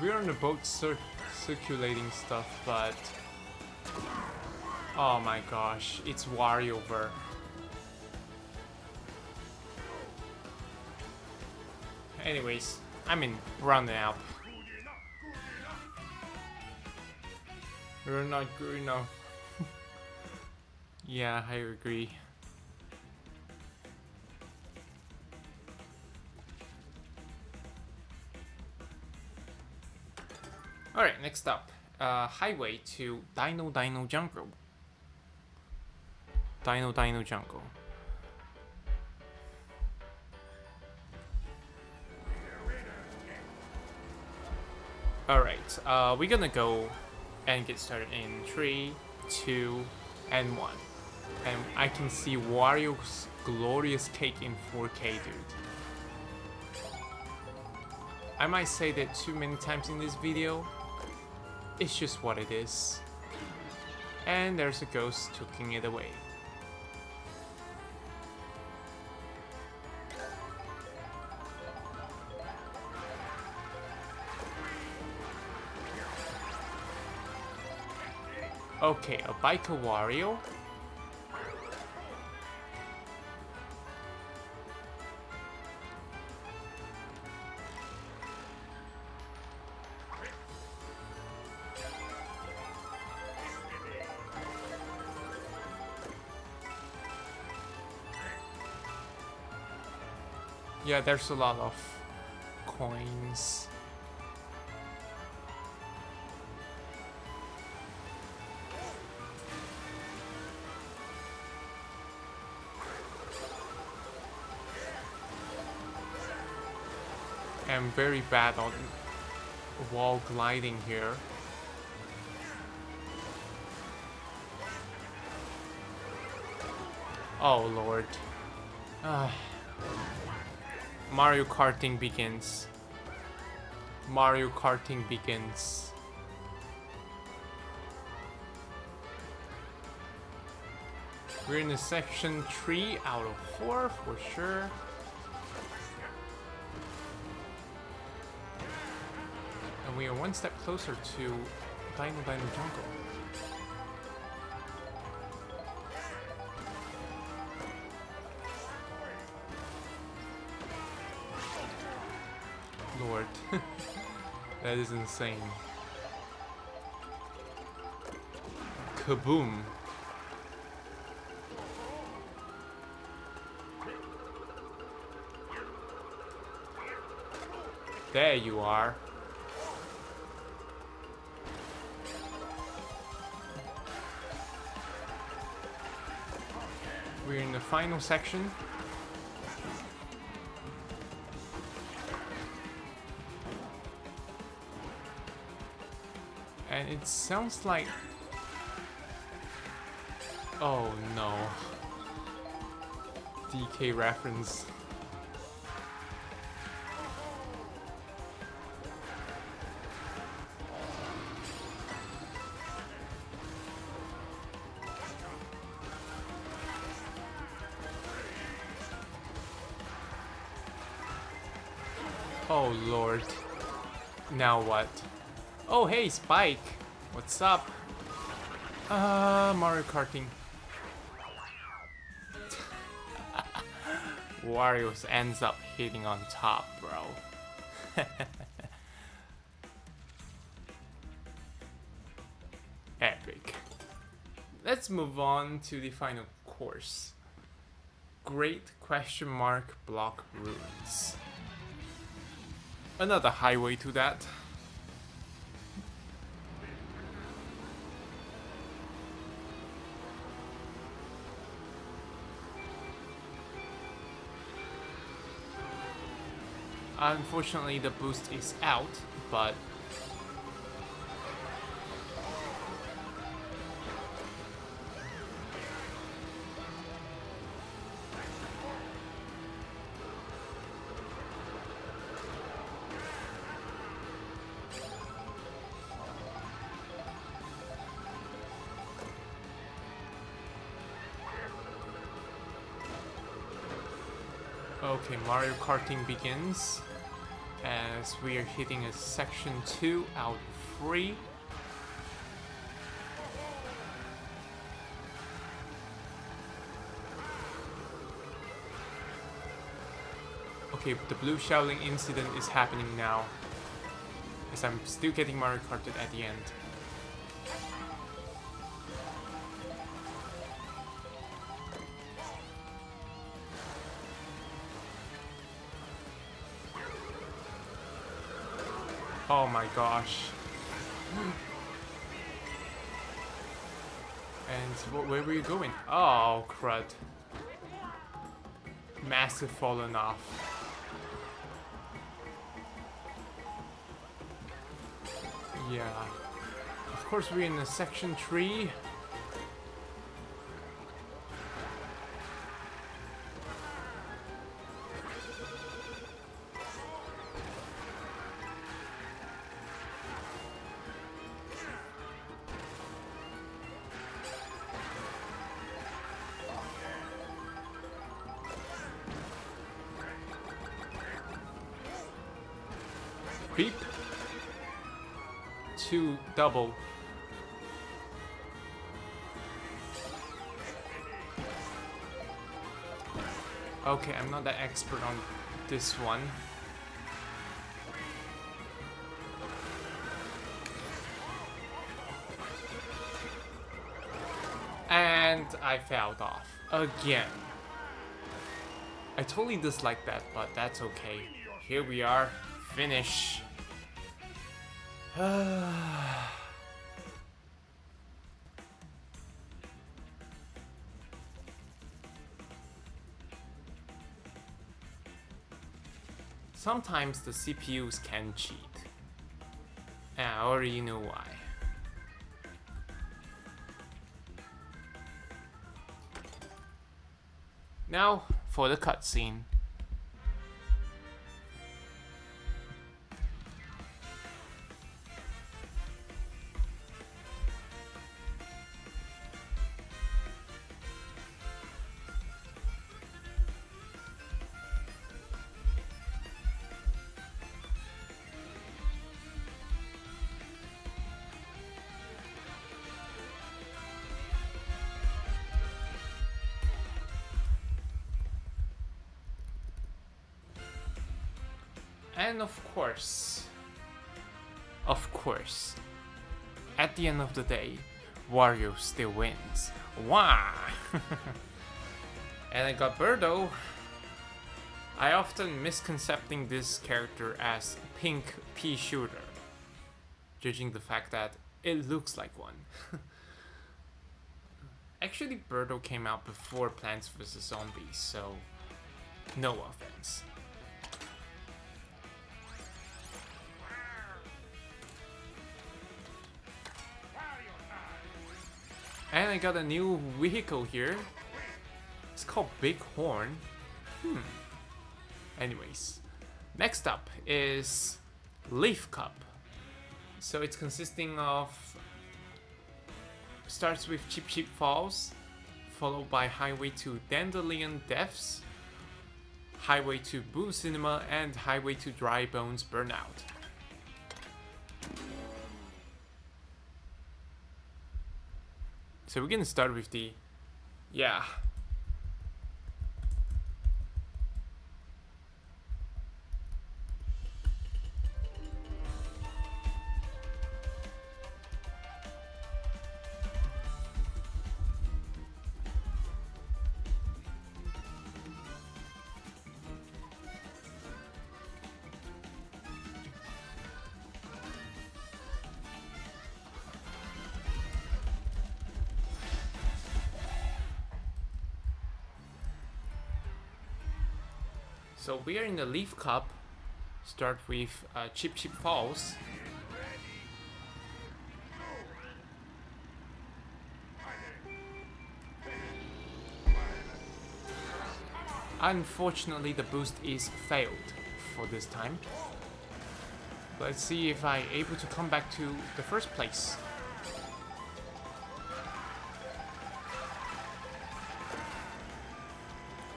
We're on the boat circulating stuff, but oh my gosh, it's Wariover. Anyways, I mean, running out. We're not good enough. Yeah, I agree. Alright, next up, highway to Dino Jungle. Dino Jungle. Alright, we're gonna go and get started in 3, 2, and 1. And I can see Wario's glorious cake in 4K, dude. I might say that too many times in this video. It's just what it is. And there's a ghost taking it away. Okay, a biker Wario. Yeah, there's a lot of coins. I'm very bad on wall gliding here. Oh lord. Mario Karting begins. Mario Karting begins. We're in the section 3 out of 4 for sure. And we are one step closer to Dino Jungle. Lord, that is insane. Kaboom. There you are. We're in the final section. And it sounds like... Oh no. DK reference. Oh lord. Now what? Oh hey Spike! What's up? Mario Karting. Wario ends up hitting on top, bro. Epic. Let's move on to the final course. Great question mark block ruins. Another highway to that. Unfortunately, the boost is out, but okay, Mario Karting begins as we are hitting a section 2 out of 3. Okay, the blue shouting incident is happening now, as I'm still getting Mario Karted at the end. Oh my gosh. And where were you going? Oh, crud. Massive fallen off. Yeah. Of course we're in the section 3. Beep. 2 double. Okay, I'm not that expert on this one. And I fouled off again. I totally dislike that, but that's okay. Here we are. Finish. Sometimes the CPUs can cheat. I already know why. Now for the cutscene. And of course, at the end of the day, Wario still wins. Wah! And I got Birdo. I often misconcepting this character as pink pea shooter, judging the fact that it looks like one. Actually, Birdo came out before Plants vs. Zombies, so no offense. And I got a new vehicle here. It's called Big Horn. Anyways, next up is Leaf Cup. So it's consisting of, starts with Cheep Cheep Falls, followed by Highway to Dandelion Depths, Highway to Boo Cinema, and Highway to Dry Bones Burnout. So we're gonna start with the, yeah. So we are in the Leaf Cup. Start with Cheep Cheep Falls. Unfortunately, the boost is failed for this time. Let's see if I'm able to come back to the first place.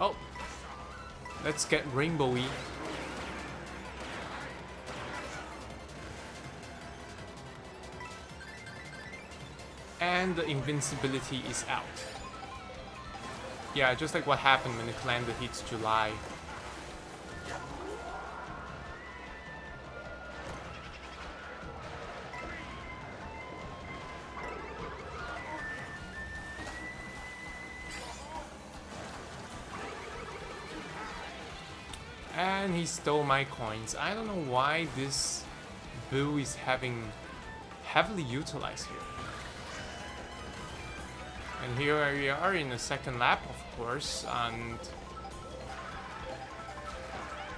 Oh, let's get rainbowy. And the invincibility is out. Yeah, just like what happened when the calendar hits July. And he stole my coins. I don't know why this Boo is having heavily utilized here. And here we are in the second lap, of course, and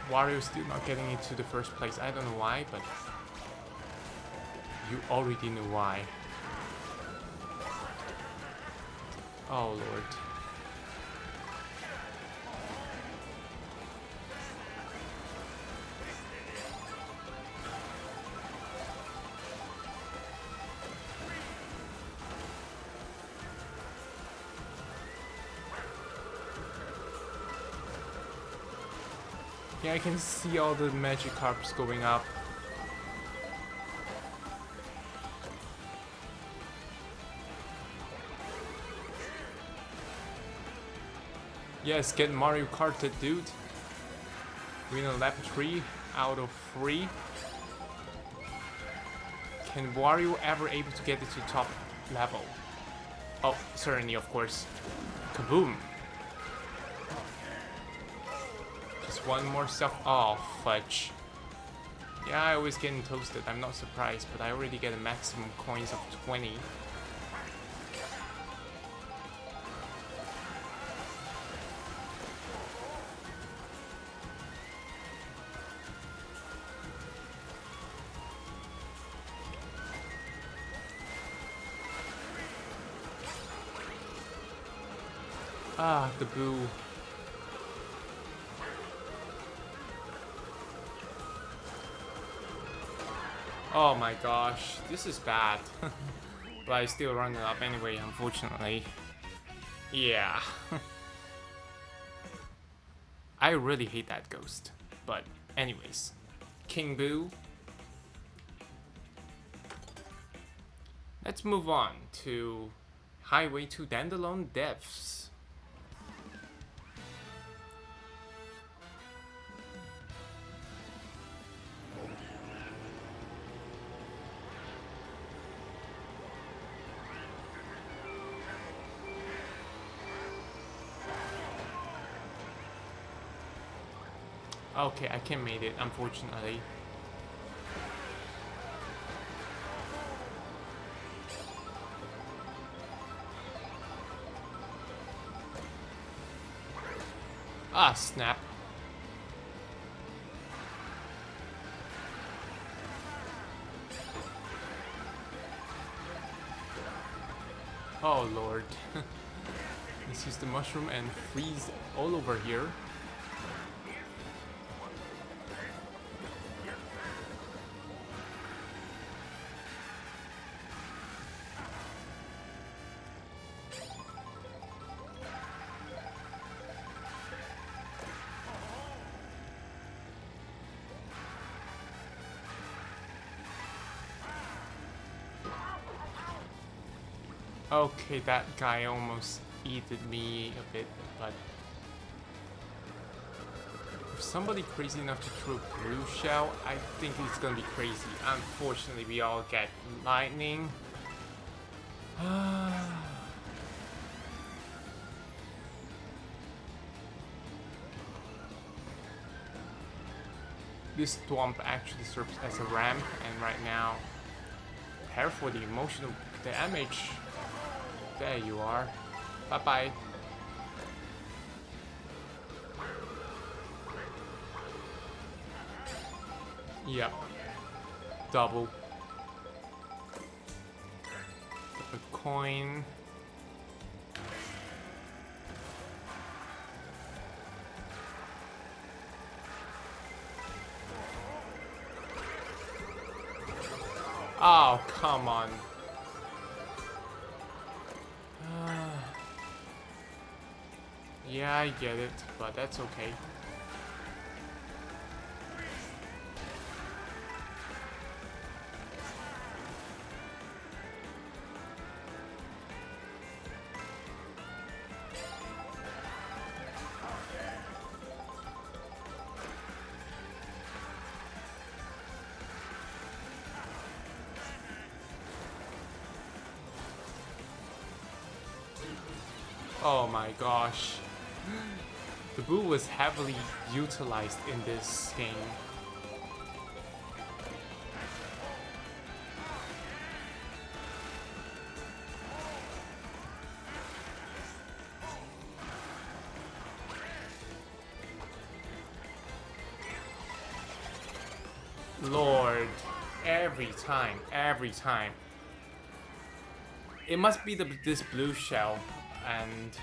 Wario's still not getting into the first place. I don't know why, but you already know why. Oh lord. Yeah, I can see all the Magikarps going up. Yes, get Mario Karted, dude. Win a lap 3 out of 3. Can Wario ever able to get it to top level? Oh, certainly, of course. Kaboom! One more stuff. Oh, fudge. Yeah, I always getting toasted. I'm not surprised, but I already get a maximum coins of 20. Ah, the Boo. Oh my gosh, this is bad. But I still run it up anyway, unfortunately. Yeah. I really hate that ghost. But anyways, King Boo. Let's move on to Highway to Dandelion Depths. Okay, I can't make it, unfortunately. Ah, snap. Oh lord. Let's use the mushroom and freeze all over here. Okay, that guy almost eated me a bit, but if somebody crazy enough to throw blue shell, I think it's gonna be crazy. Unfortunately, we all get lightning. This swamp actually serves as a ramp, and right now, prepare for the emotional damage. There you are. Bye-bye. Yep. Double. A coin. Oh, come on. Yeah, I get it, but that's okay. Oh my gosh. The boo was heavily utilized in this game. Lord, every time. It must be this blue shell, and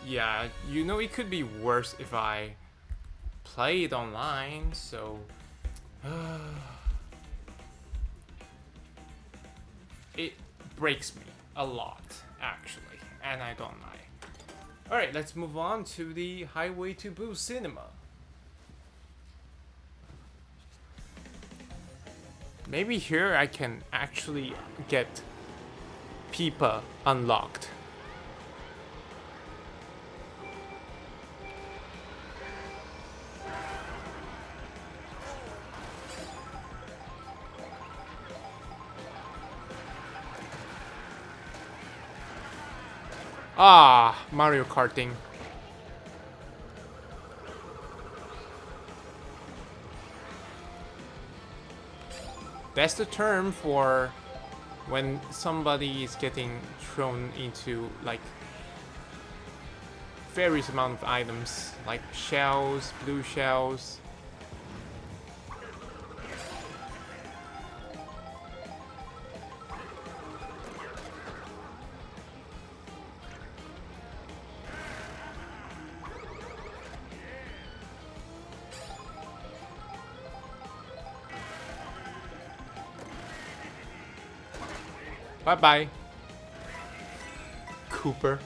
yeah, you know it could be worse if I play it online, so it breaks me a lot, actually, and I don't like. Alright, let's move on to the Highway to Boo Cinema. Maybe here I can actually get Peepa unlocked. Ah, Mario Karting. That's the term for when somebody is getting thrown into like various amount of items, like shells, blue shells. Bye-bye, Cooper.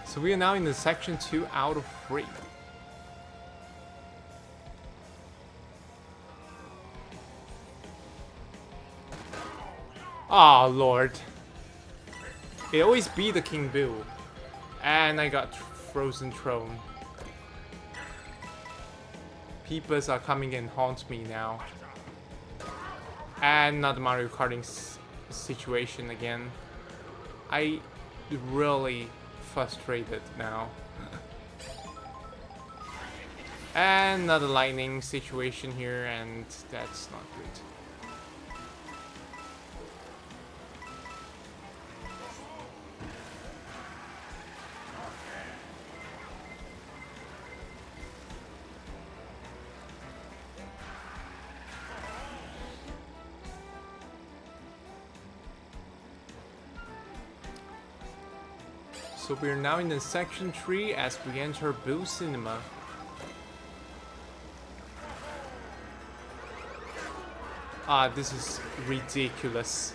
So we are now in the section 2 out of 3. Oh lord. It always be the King Boo. And I got frozen throne. Peepas are coming and haunt me now. And not Mario Karting situation again. I really frustrated now. And another lightning situation here, and that's not good. So we're now in the section 3 as we enter Boo Cinema. Ah, this is ridiculous.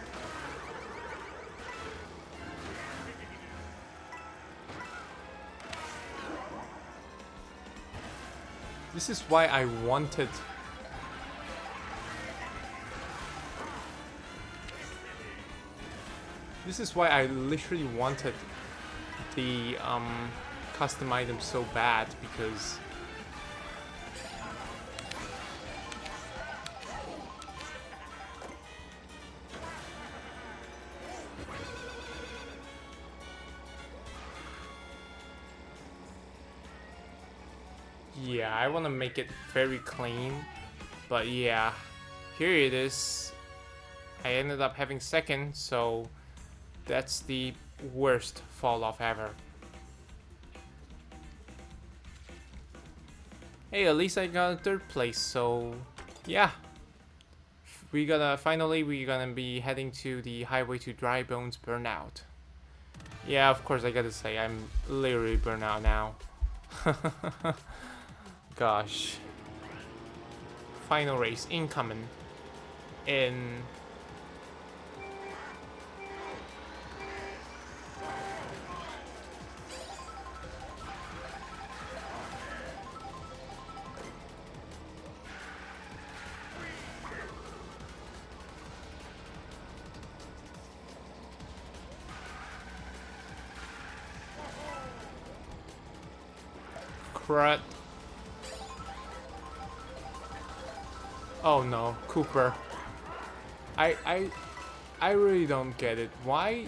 This is why I wanted... This is why I literally wanted the custom item so bad, because yeah, I want to make it very clean, but yeah, here it is. I ended up having second, so that's the worst fall off ever. Hey, at least I got a third place, so yeah. We're gonna be heading to the highway to Dry Bones Burnout. Yeah, of course I gotta say, I'm literally burnt out now. Gosh. Final race incoming in... Crud. Oh no, Cooper. I really don't get it. Why?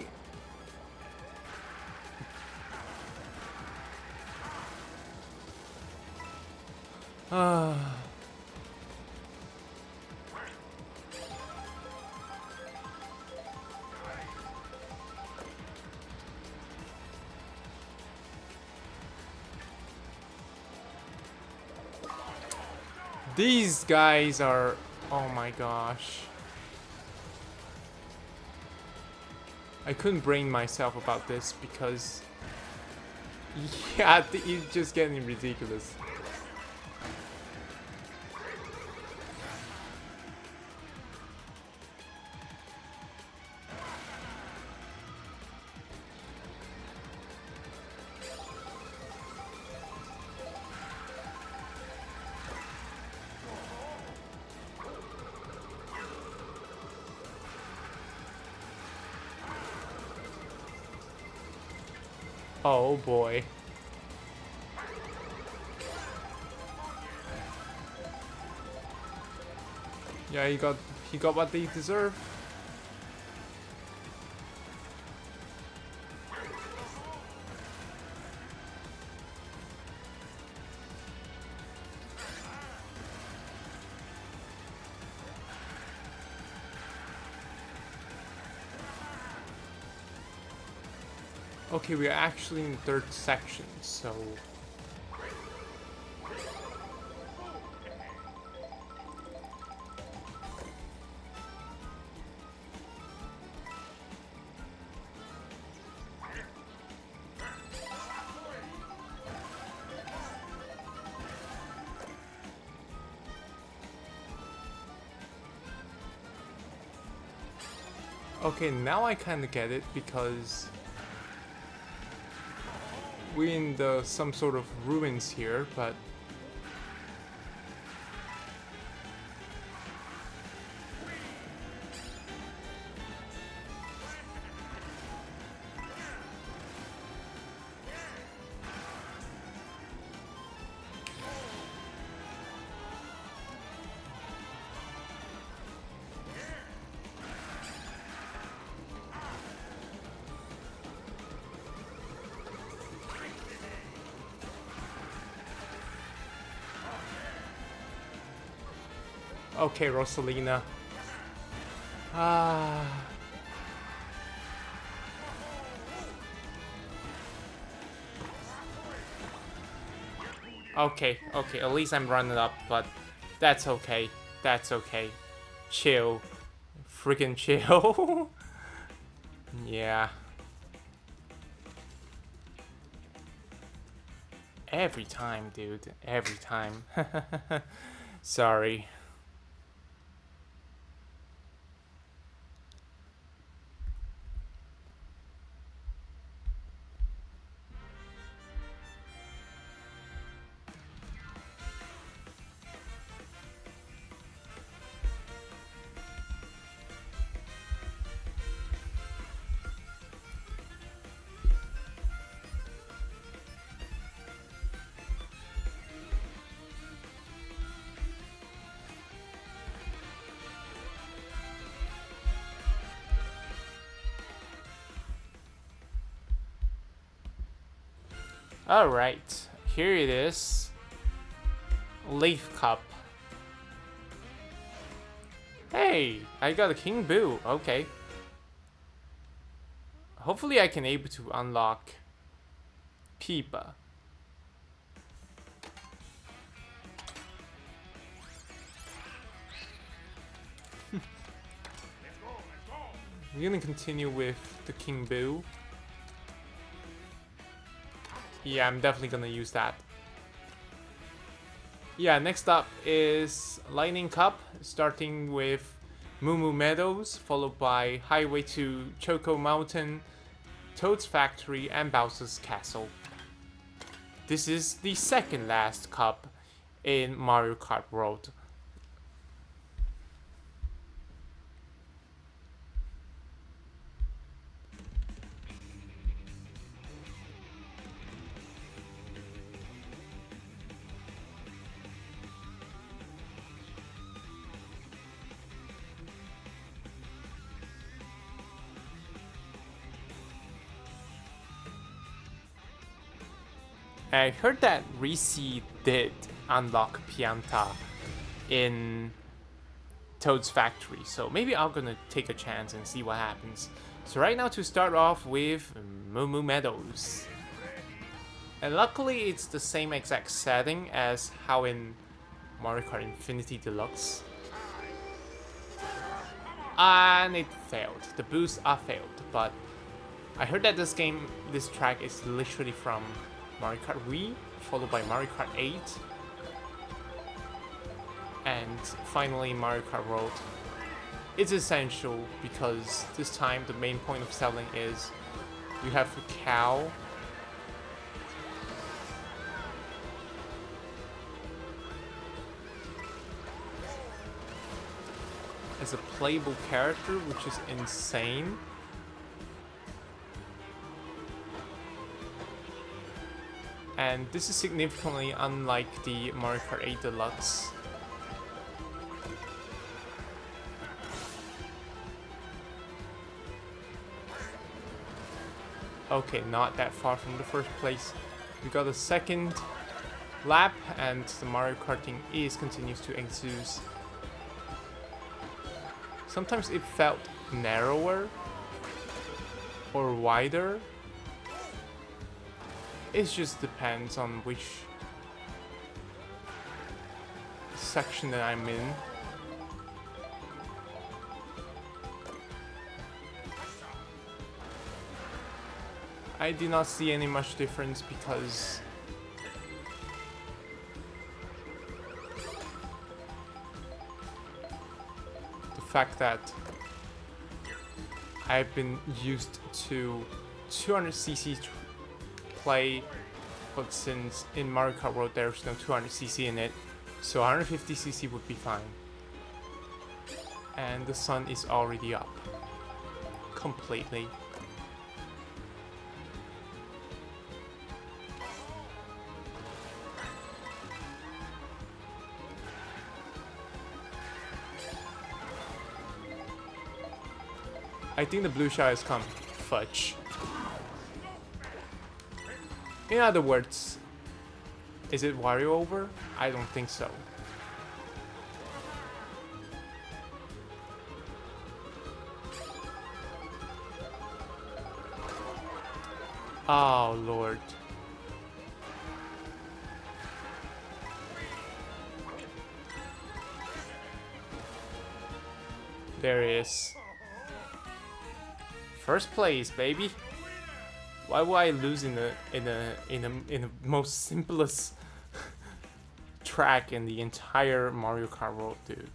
These guys are... Oh my gosh. I couldn't brain myself about this because... Yeah, it's just getting ridiculous. Oh boy. Yeah, he got what they deserve. Okay, we're actually in the third section, so... Okay, now I kinda get it, because... we're in some sort of ruins here, but... Okay, Rosalina. Ah. Okay, okay, at least I'm running up, but that's okay. That's okay. Chill. Freaking chill. Yeah. Every time, dude. Every time. Sorry. Alright, here it is. Leaf Cup. Hey, I got a King Boo. Okay. Hopefully I can able to unlock Peepa. We're gonna continue with the King Boo. Yeah, I'm definitely gonna use that. Yeah, next up is Lightning Cup, starting with Moo Moo Meadows, followed by Highway to Choco Mountain, Toad's Factory, and Bowser's Castle. This is the second last cup in Mario Kart World. I heard that Reecee did unlock Pianta in Toad's Factory, so maybe I'm gonna take a chance and see what happens. So right now, to start off with Moo Moo Meadows. And luckily it's the same exact setting as how in Mario Kart Infinity Deluxe. And it failed. The boosts are failed, but I heard that this track is literally from Mario Kart Wii, followed by Mario Kart 8, and finally Mario Kart World. It's essential because this time the main point of selling is you have a cow as a playable character, which is insane. And this is significantly unlike the Mario Kart 8 Deluxe. Okay, not that far from the first place. We got a second lap and the Mario Karting continues to ensues. Sometimes it felt narrower or wider. It just depends on which section that I'm in. I did not see any much difference because the fact that I've been used to 200cc play, but since in Mario Kart World there's no 200cc in it, so 150cc would be fine. And the sun is already up completely. I think the blue shell has come. Fudge. In other words, is it Wario over? I don't think so. Oh, Lord. There he is. First place, baby. Why would I lose in the most simplest track in the entire Mario Kart World, dude?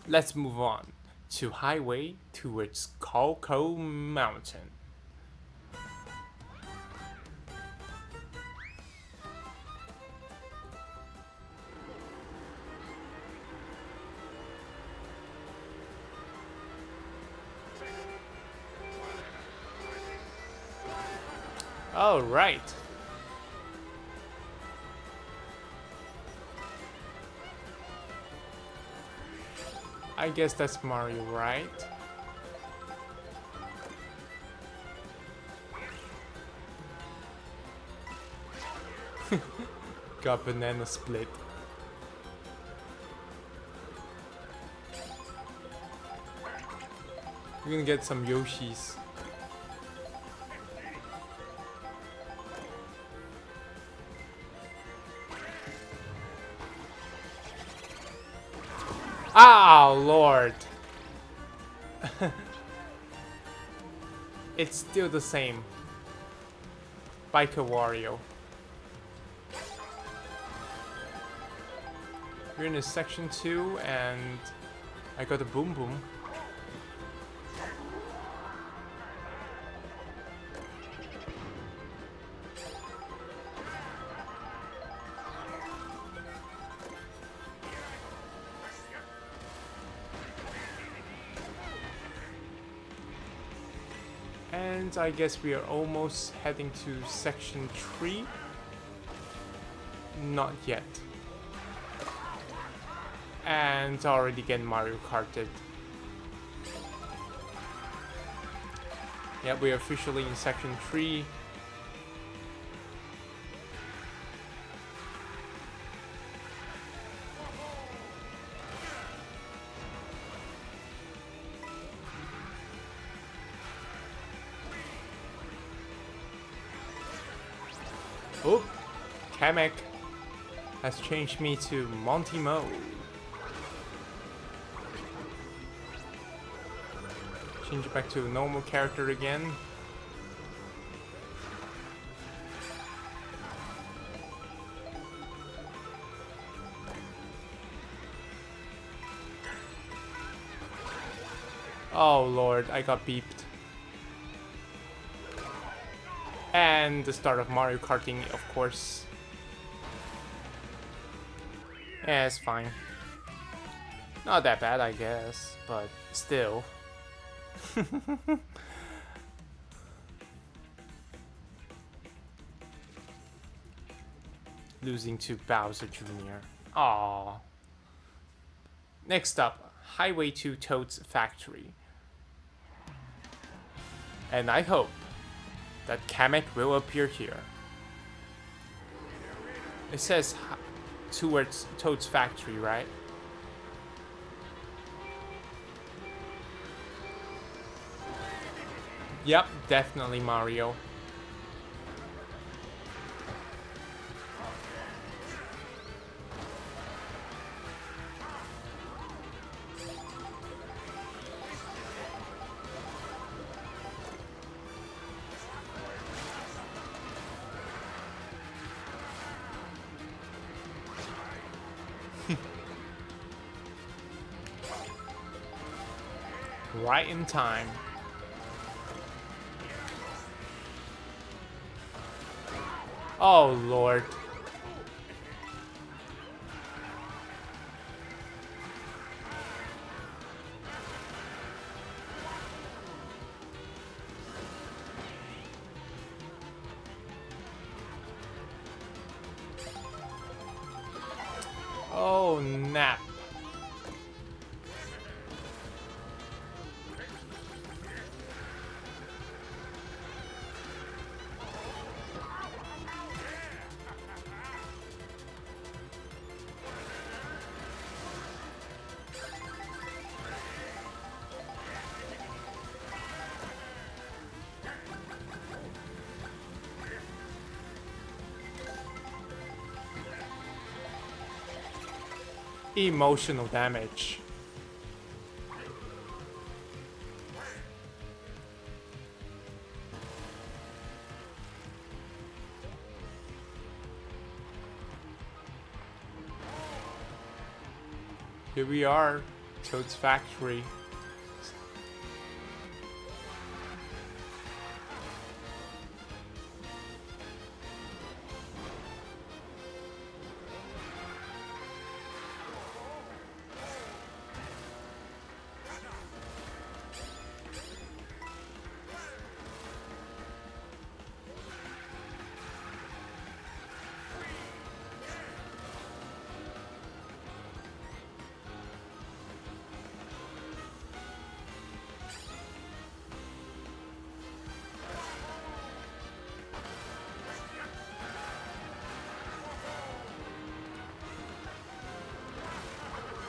Let's move on to highway towards Coco Mountain. All right. I guess that's Mario, right? Got banana split. We're gonna get some Yoshis. Oh, Lord. It's still the same. Biker Wario. We're in a section 2 and I got a boom boom. And I guess we are almost heading to section 3. Not yet. And already getting Mario Karted. Yeah, we are officially in section 3. Oh, Kamek has changed me to Monty mode. Change it back to a normal character again. Oh Lord, I got beeped. And the start of Mario Karting, of course. Yeah, it's fine. Not that bad, I guess, but still. Losing to Bowser Jr. Aww. Next up, Highway to Toad's Factory. And I hope that Kamek will appear here. It says towards Toad's Factory, right? Yep, definitely Mario. Right in time. Oh Lord. Oh nap. Emotional damage. Here we are, Toad's factory.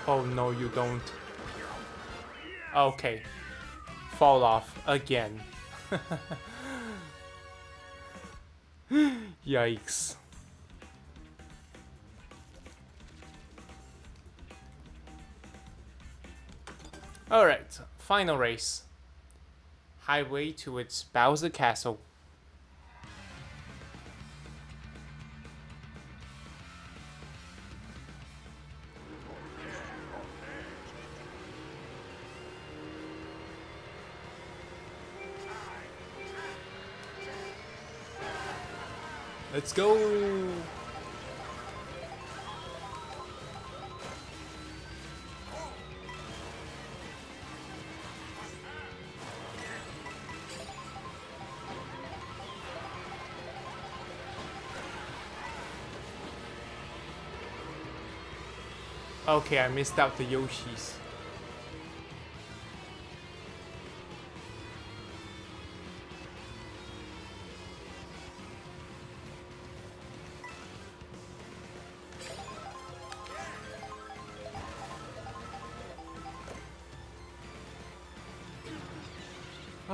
Oh no, you don't. Okay. Fall off again. Yikes. Alright, final race. Highway to its Bowser Castle. Let's go! Okay, I missed out the Yoshis.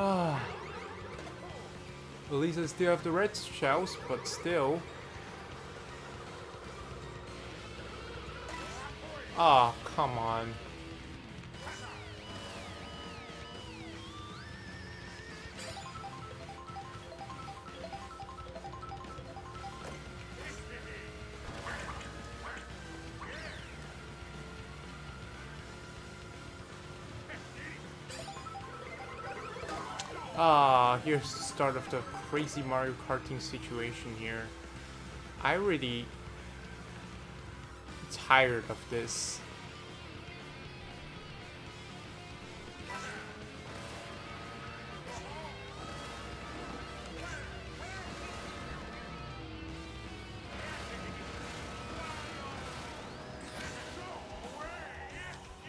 Ah. At least I still have the red shells, but still. Ah, come on. Ah, here's the start of the crazy Mario Karting situation here. I really tired of this.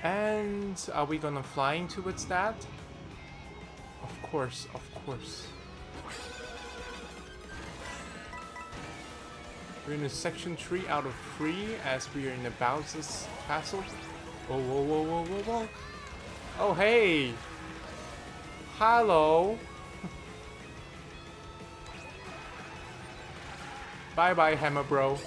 And are we gonna flying towards that? Of course, of course. We're in a section 3 out of 3 as we are in the Bowser's castle. Whoa, whoa, whoa, whoa, whoa, whoa. Oh, hey! Hello! Bye bye, Hammer Bro.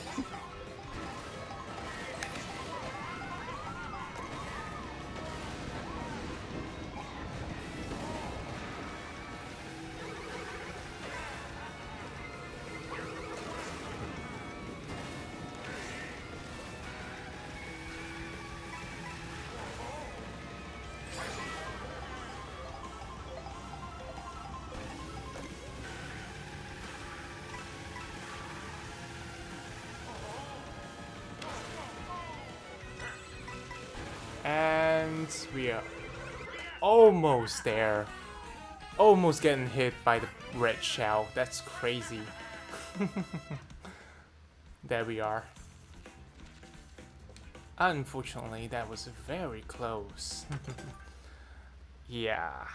And we are almost there. Almost getting hit by the red shell. That's crazy. There we are. Unfortunately, that was very close. Yeah.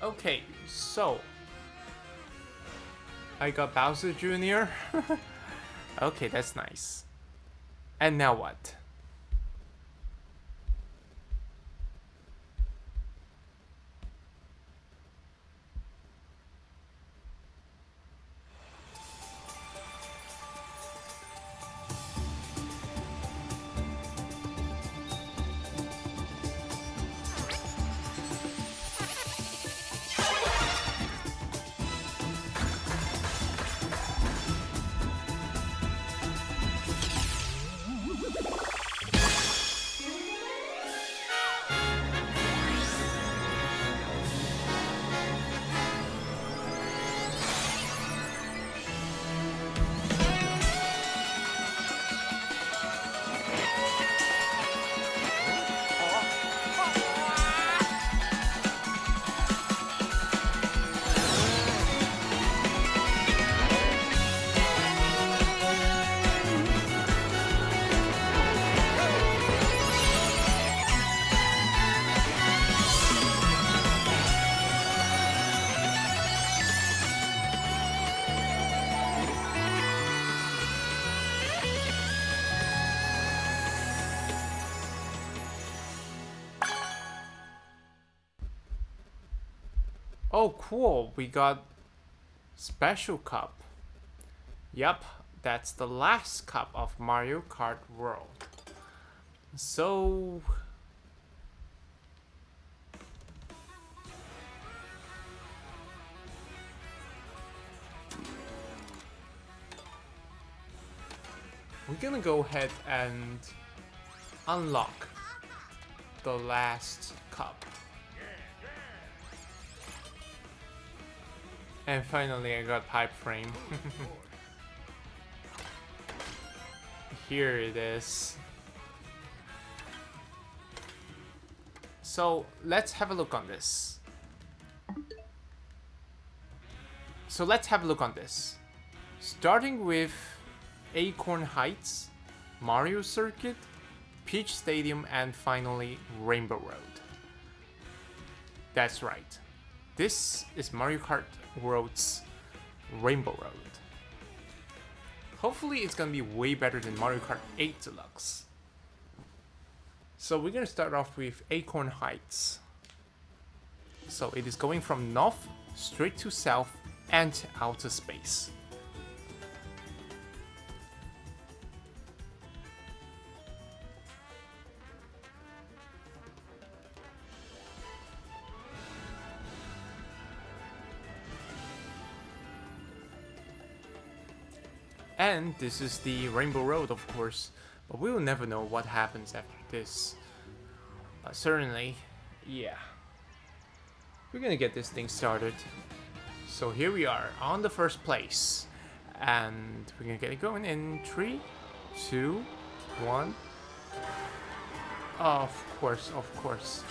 Okay, so I got Bowser Jr. Okay, that's nice. And now what? Oh, cool. We got Special Cup. Yep, that's the last cup of Mario Kart World. So... we're gonna go ahead and unlock the last cup. And finally I got Pipe Frame. Here it is. So let's have a look on this. Starting with Acorn Heights, Mario Circuit, Peach Stadium, and finally Rainbow Road. That's right. This is Mario Kart World's Rainbow Road. Hopefully it's gonna be way better than Mario Kart 8 Deluxe. So we're gonna start off with Acorn Heights. So it is going from north straight to south and to outer space. And this is the Rainbow Road, of course, but we will never know what happens after this. But certainly, yeah. We're gonna get this thing started. So here we are on the first place. And we're gonna get it going in 3, 2, 1. Of course, of course.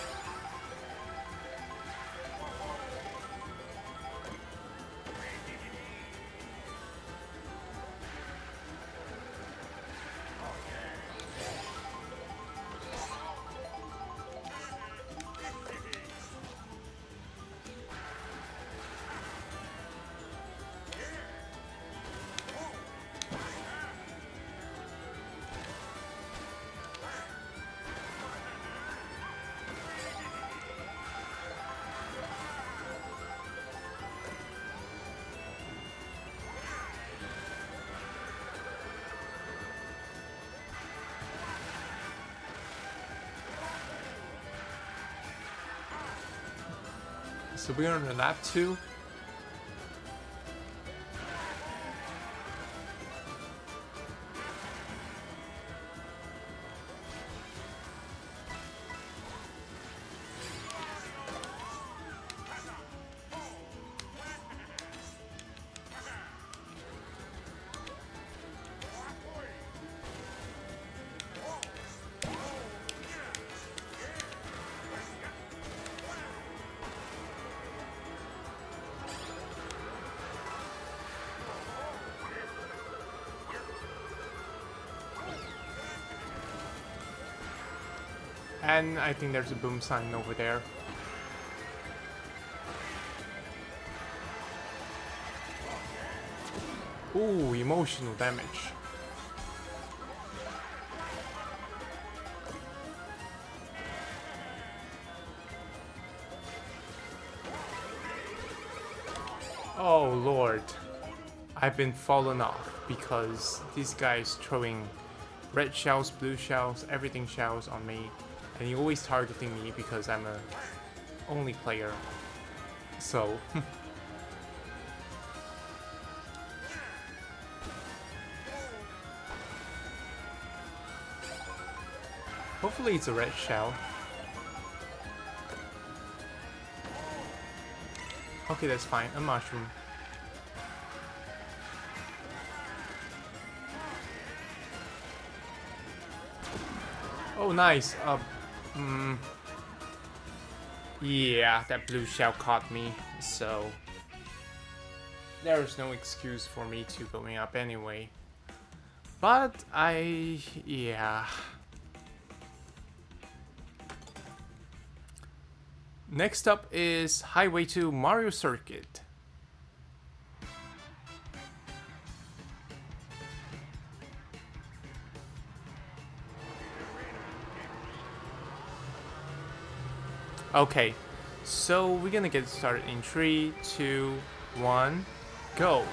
So we're on lap 2. And I think there's a boom sign over there. Ooh, emotional damage. Oh lord. I've been fallen off because this guy is throwing red shells, blue shells, everything shells on me. And he always targeting me because I'm a only player. So hopefully it's a red shell. Okay, that's fine. A mushroom. Oh, nice. Yeah, that blue shell caught me, so there is no excuse for me to going up anyway. But yeah. Next up is Highway to Mario Circuit. Okay, so we're gonna get started in 3, 2, 1, go!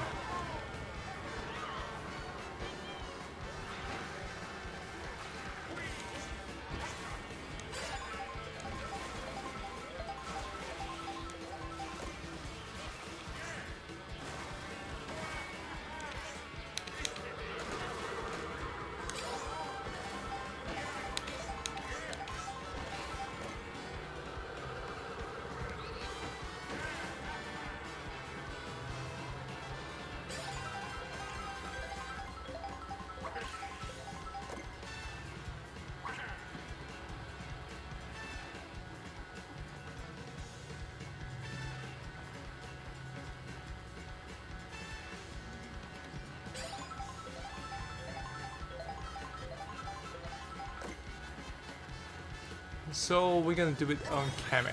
So we're gonna do it on Kamek.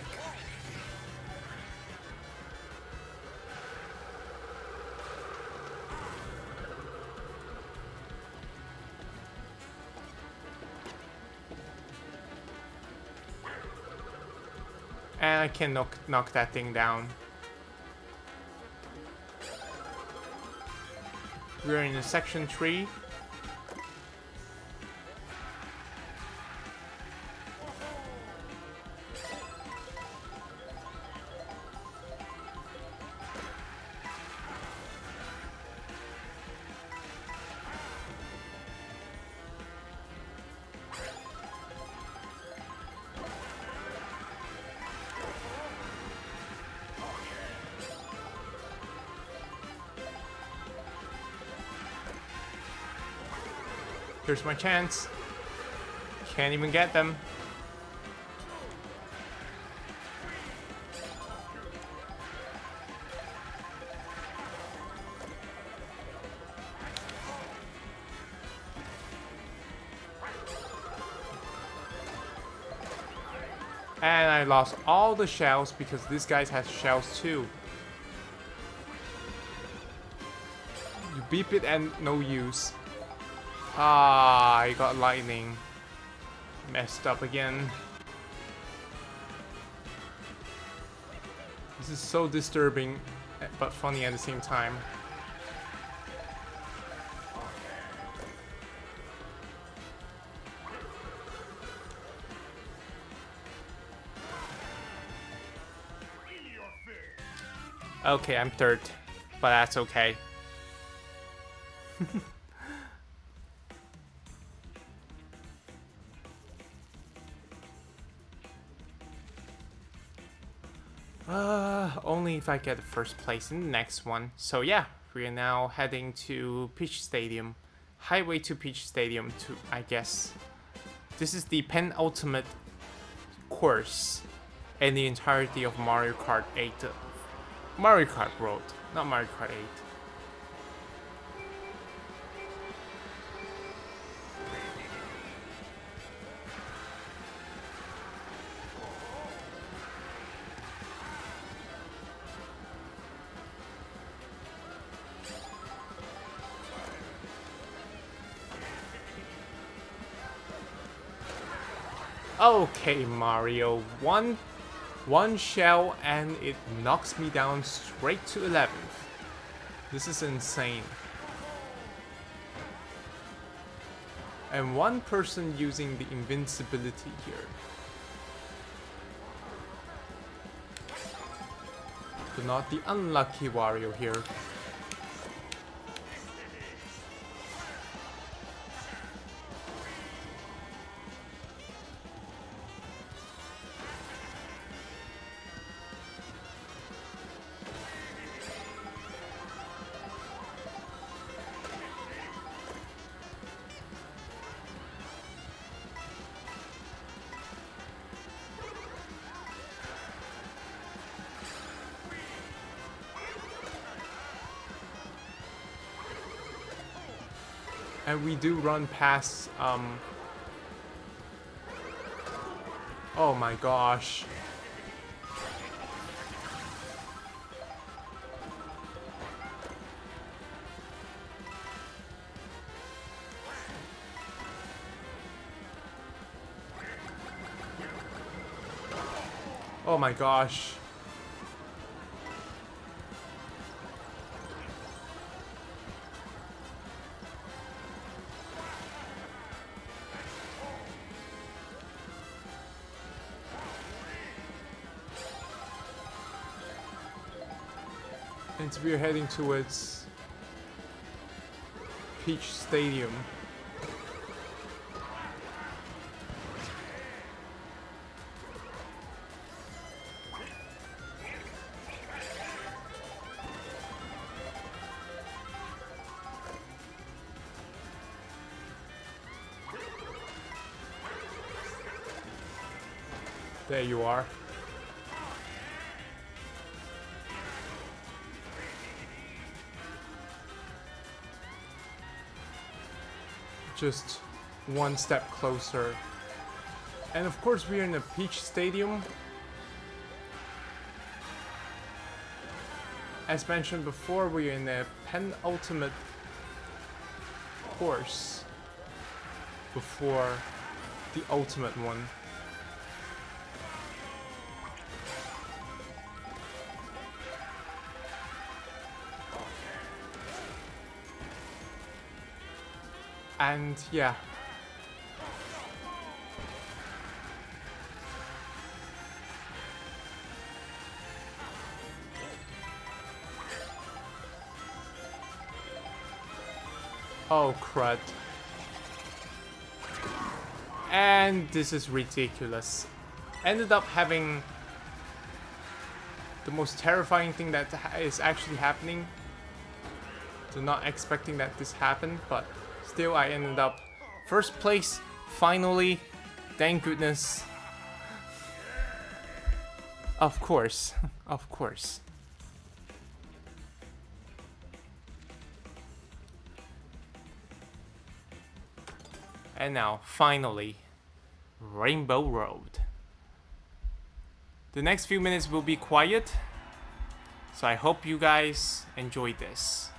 And I can knock that thing down. We're in section 3. Here's my chance. Can't even get them. And I lost all the shells because this guy has shells too. You beep it and no use. Ah, I got lightning. Messed up again. This is so disturbing, but funny at the same time. Okay, I'm third, but that's okay. Only if I get the first place in the next one. So yeah, we are now heading to Peach Stadium. Highway to Peach Stadium to, I guess. This is the penultimate course in the entirety of Mario Kart 8. Mariokart World, not Mario Kart 8. Okay, Mario, one shell and it knocks me down straight to 11th. This is insane. And one person using the invincibility here. But not the unlucky Wario here. And we do run past, oh my gosh. Oh my gosh. And we're heading towards Peach Stadium. There you are. Just one step closer. And of course we are in a Peach Stadium. As mentioned before, we are in a penultimate course before the ultimate one. And yeah. Oh crud. And this is ridiculous. Ended up having the most terrifying thing that is actually happening. So not expecting that this happened, but still I ended up first place, finally. Thank goodness. Of course, of course. And now, finally, Rainbow Road. The next few minutes will be quiet, so I hope you guys enjoy this.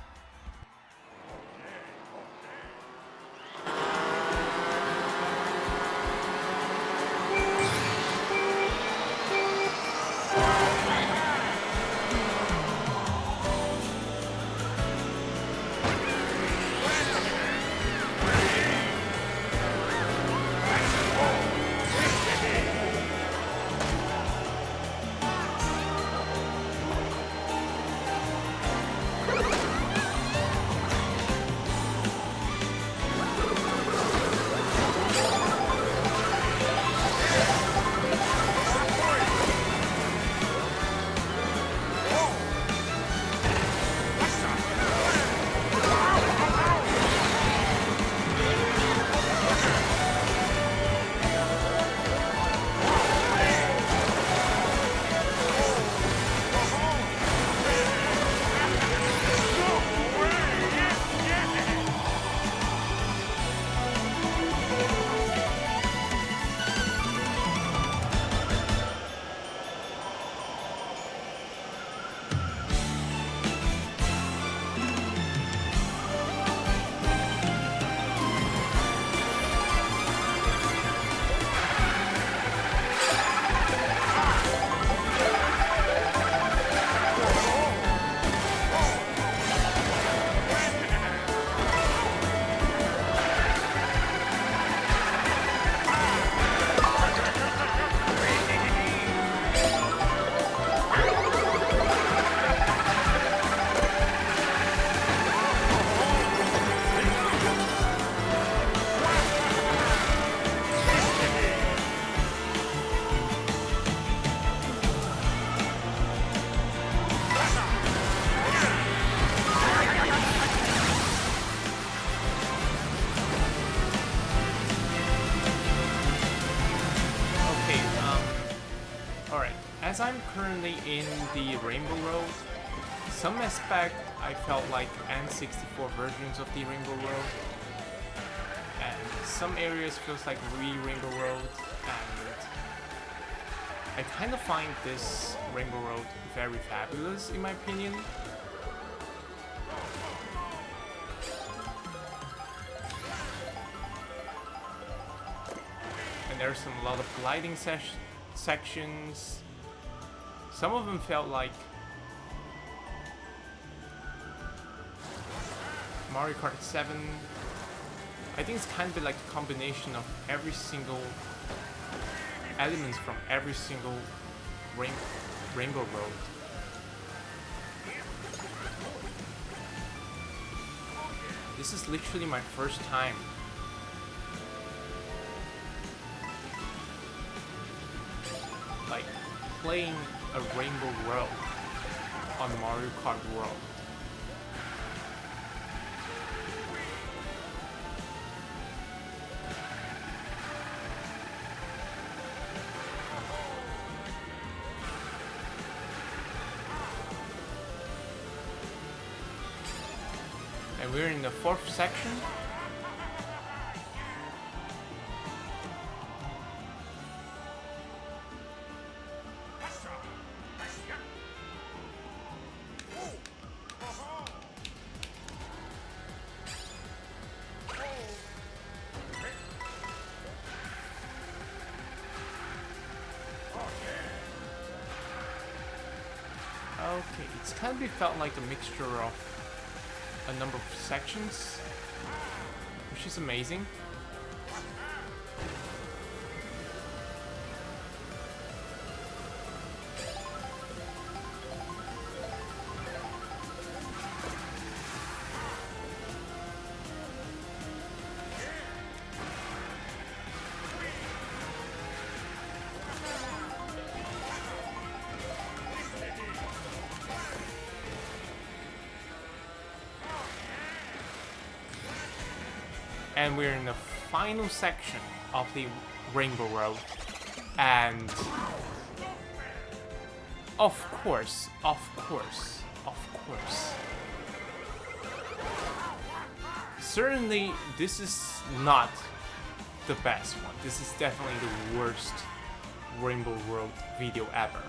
Alright, as I'm currently in the Rainbow Road, some aspect I felt like N64 versions of the Rainbow Road, and some areas feels like Rainbow Road, and I kind of find this Rainbow Road very fabulous in my opinion. And there's a lot of gliding sections. Some of them felt like Mario Kart 7. I think it's kind of like a combination of every single elements from every single Rainbow Road. This is literally my first time like playing a Rainbow World on Mario Kart World. And we're in the 4th section. Okay, it's kind of felt like a mixture of a number of sections, which is amazing. And we're in the final section of the Rainbow Road, and of course, certainly this is not the best one. This is definitely the worst Rainbow Road video ever.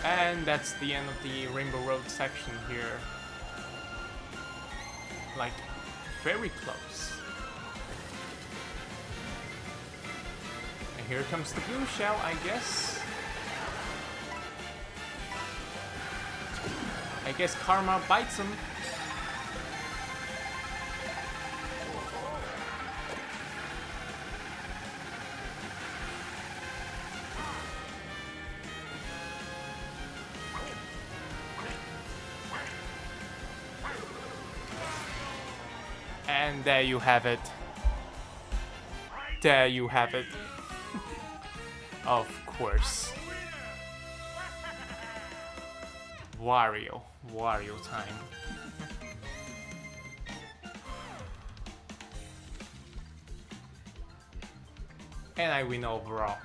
And that's the end of the Rainbow Road section here. Like, very close. And here comes the blue shell, I guess. I guess karma bites him. And there you have it. There you have it. Of course. Wario time. And I win overall.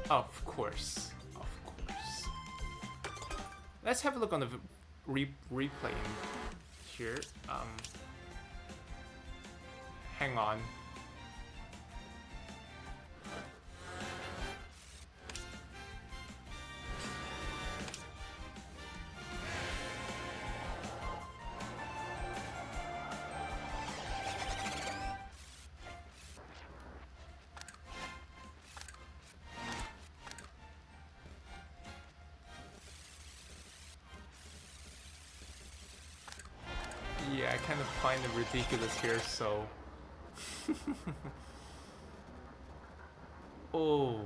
Of course. Let's have a look on the replay here. Hang on. Yeah, I kind of find it ridiculous here, so... Oh...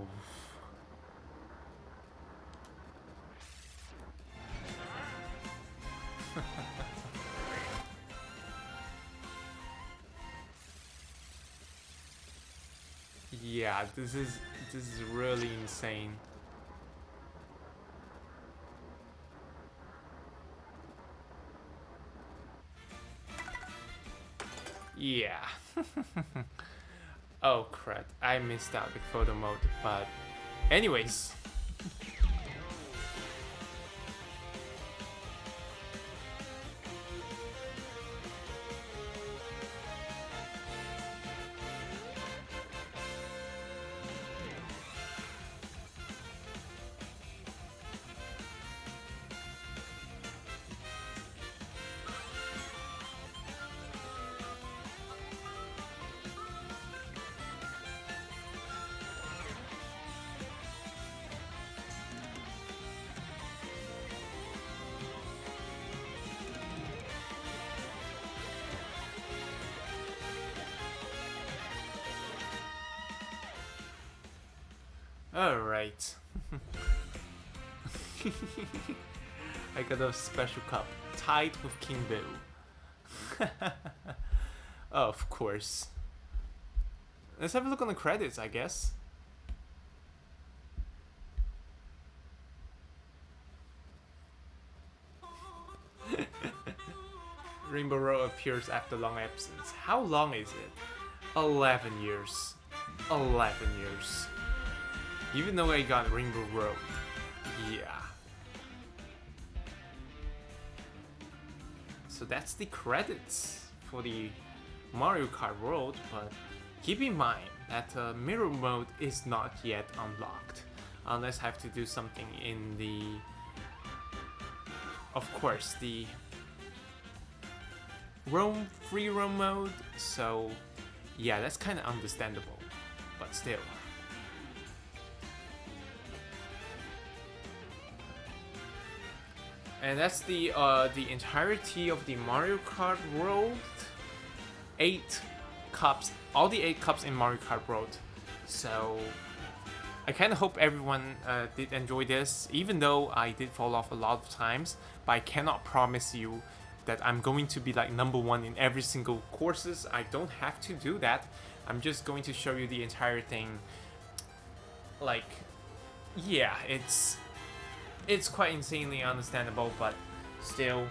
Yeah, this is really insane. Yeah. Oh crap, I missed out the photo mode, but anyways. Alright. I got a special cup, tied with King Boo. Oh, of course. Let's have a look on the credits, I guess. Rainbow Road appears after long absence. How long is it? 11 years. 11 years. Even though I got Rainbow Road. Yeah. So that's the credits for the Mario Kart World, but keep in mind that mirror mode is not yet unlocked. Unless I have to do something in the... Of course, the free roam mode, so yeah, that's kind of understandable, but still. And that's the entirety of the Mario Kart World. 8 cups, all the 8 cups in Mario Kart World. So I kind of hope everyone did enjoy this, even though I did fall off a lot of times. But I cannot promise you that I'm going to be like #1 in every single courses. I don't have to do that. I'm just going to show you the entire thing. Like, yeah, it's quite insanely understandable, but still.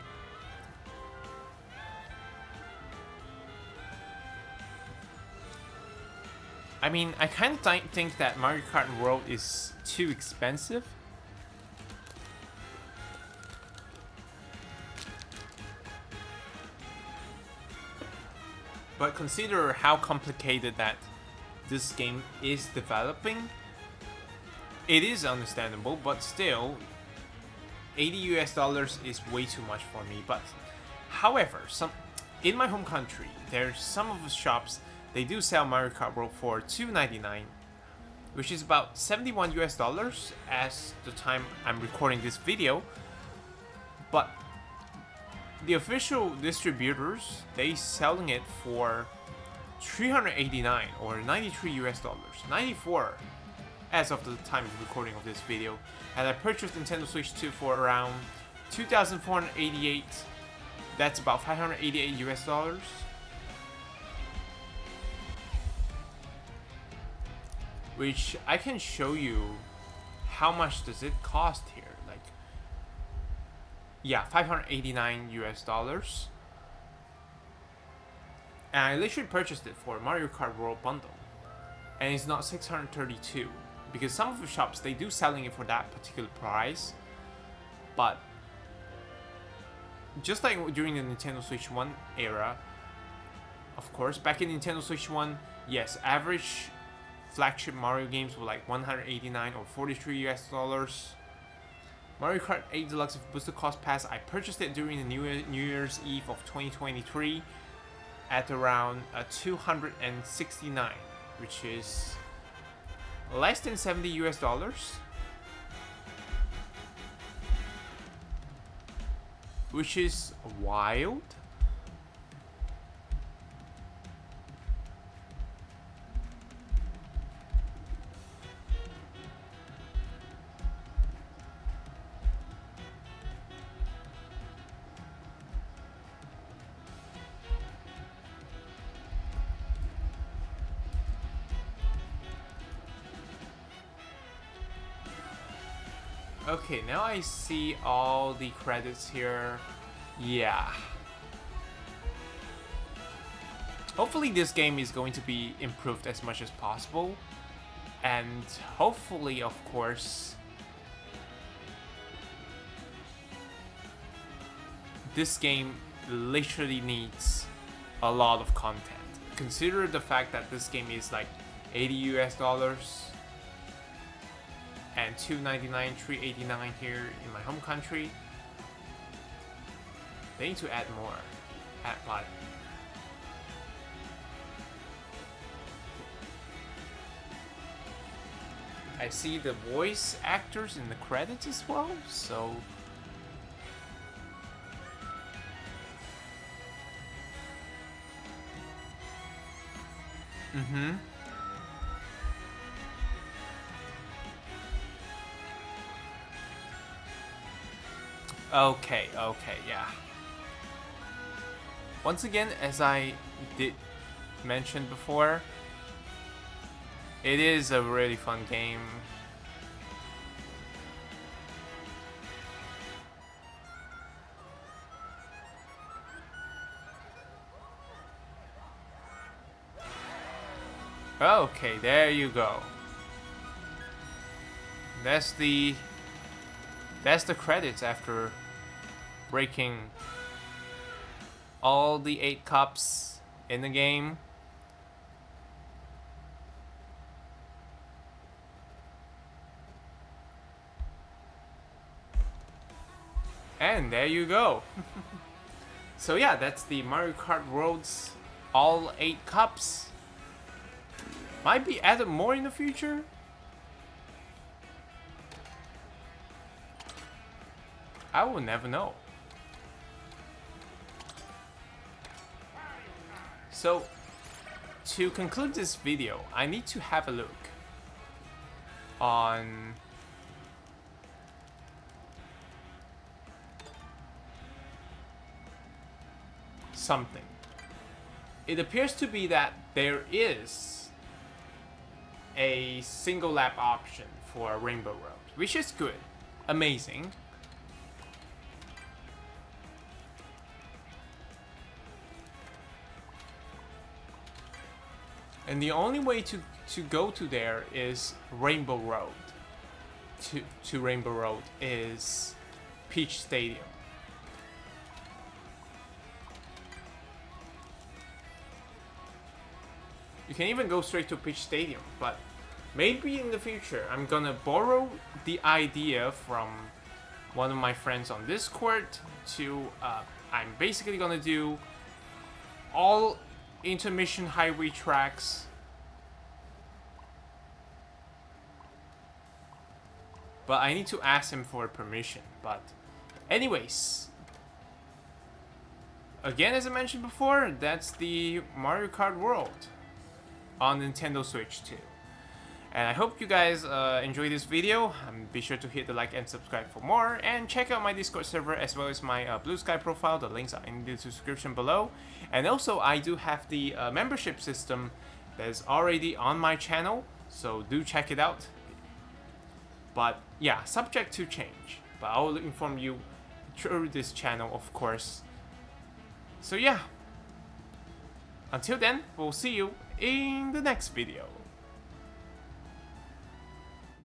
I mean, I kind of think that Mario Kart World is too expensive. But consider how complicated that this game is developing. It is understandable, but still, $80 is way too much for me. But however, in my home country, there's some of the shops, they do sell Mario Kart World for $2.99, which is about $71 as the time I'm recording this video. But the official distributors, they selling it for $389 or $93, 94 as of the time of recording of this video. And I purchased Nintendo Switch 2 for around $2,488. That's about $588. Which I can show you how much does it cost here. Like, yeah, $589. And I literally purchased it for Mario Kart World bundle. And it's not $632. Because some of the shops, they do selling it for that particular price. But just like during the Nintendo Switch 1 era, of course, back in Nintendo Switch 1, yes, average flagship Mario games were like $189 or $43. Mario Kart 8 Deluxe with Booster Cost Pass, I purchased it during the New Year's Eve of 2023 at around $269, which is less than $70, which is wild. Okay, now I see all the credits here. Yeah. Hopefully this game is going to be improved as much as possible. And hopefully, of course, this game literally needs a lot of content. Consider the fact that this game is like $80 and $2.99, $3.89 here in my home country. They need to add more. Add like I see the voice actors in the credits as well, so Okay, yeah. Once again, as I did mention before, it is a really fun game. Okay, there you go. That's the credits after breaking all the 8 cups in the game. And there you go. So yeah, that's the Mario Kart World's all 8 cups. Might be added more in the future. I will never know. So, to conclude this video, I need to have a look on something. It appears to be that there is a single lap option for Rainbow Road, which is good, amazing. And the only way to go to there is Rainbow Road. To Rainbow Road is Peach Stadium. You can even go straight to Peach Stadium, but maybe in the future I'm gonna borrow the idea from one of my friends on Discord to I'm basically gonna do all intermission highway tracks, but I need to ask him for permission. But anyways, again, as I mentioned before, that's the Mario Kart World on Nintendo Switch 2. And I hope you guys enjoy this video. Be sure to hit the like and subscribe for more, and check out my Discord server as well as my Blue Sky profile. The links are in the description below. And also, I do have the membership system that is already on my channel, so do check it out. But yeah, subject to change, but I will inform you through this channel, of course. So yeah, until then, we'll see you in the next video.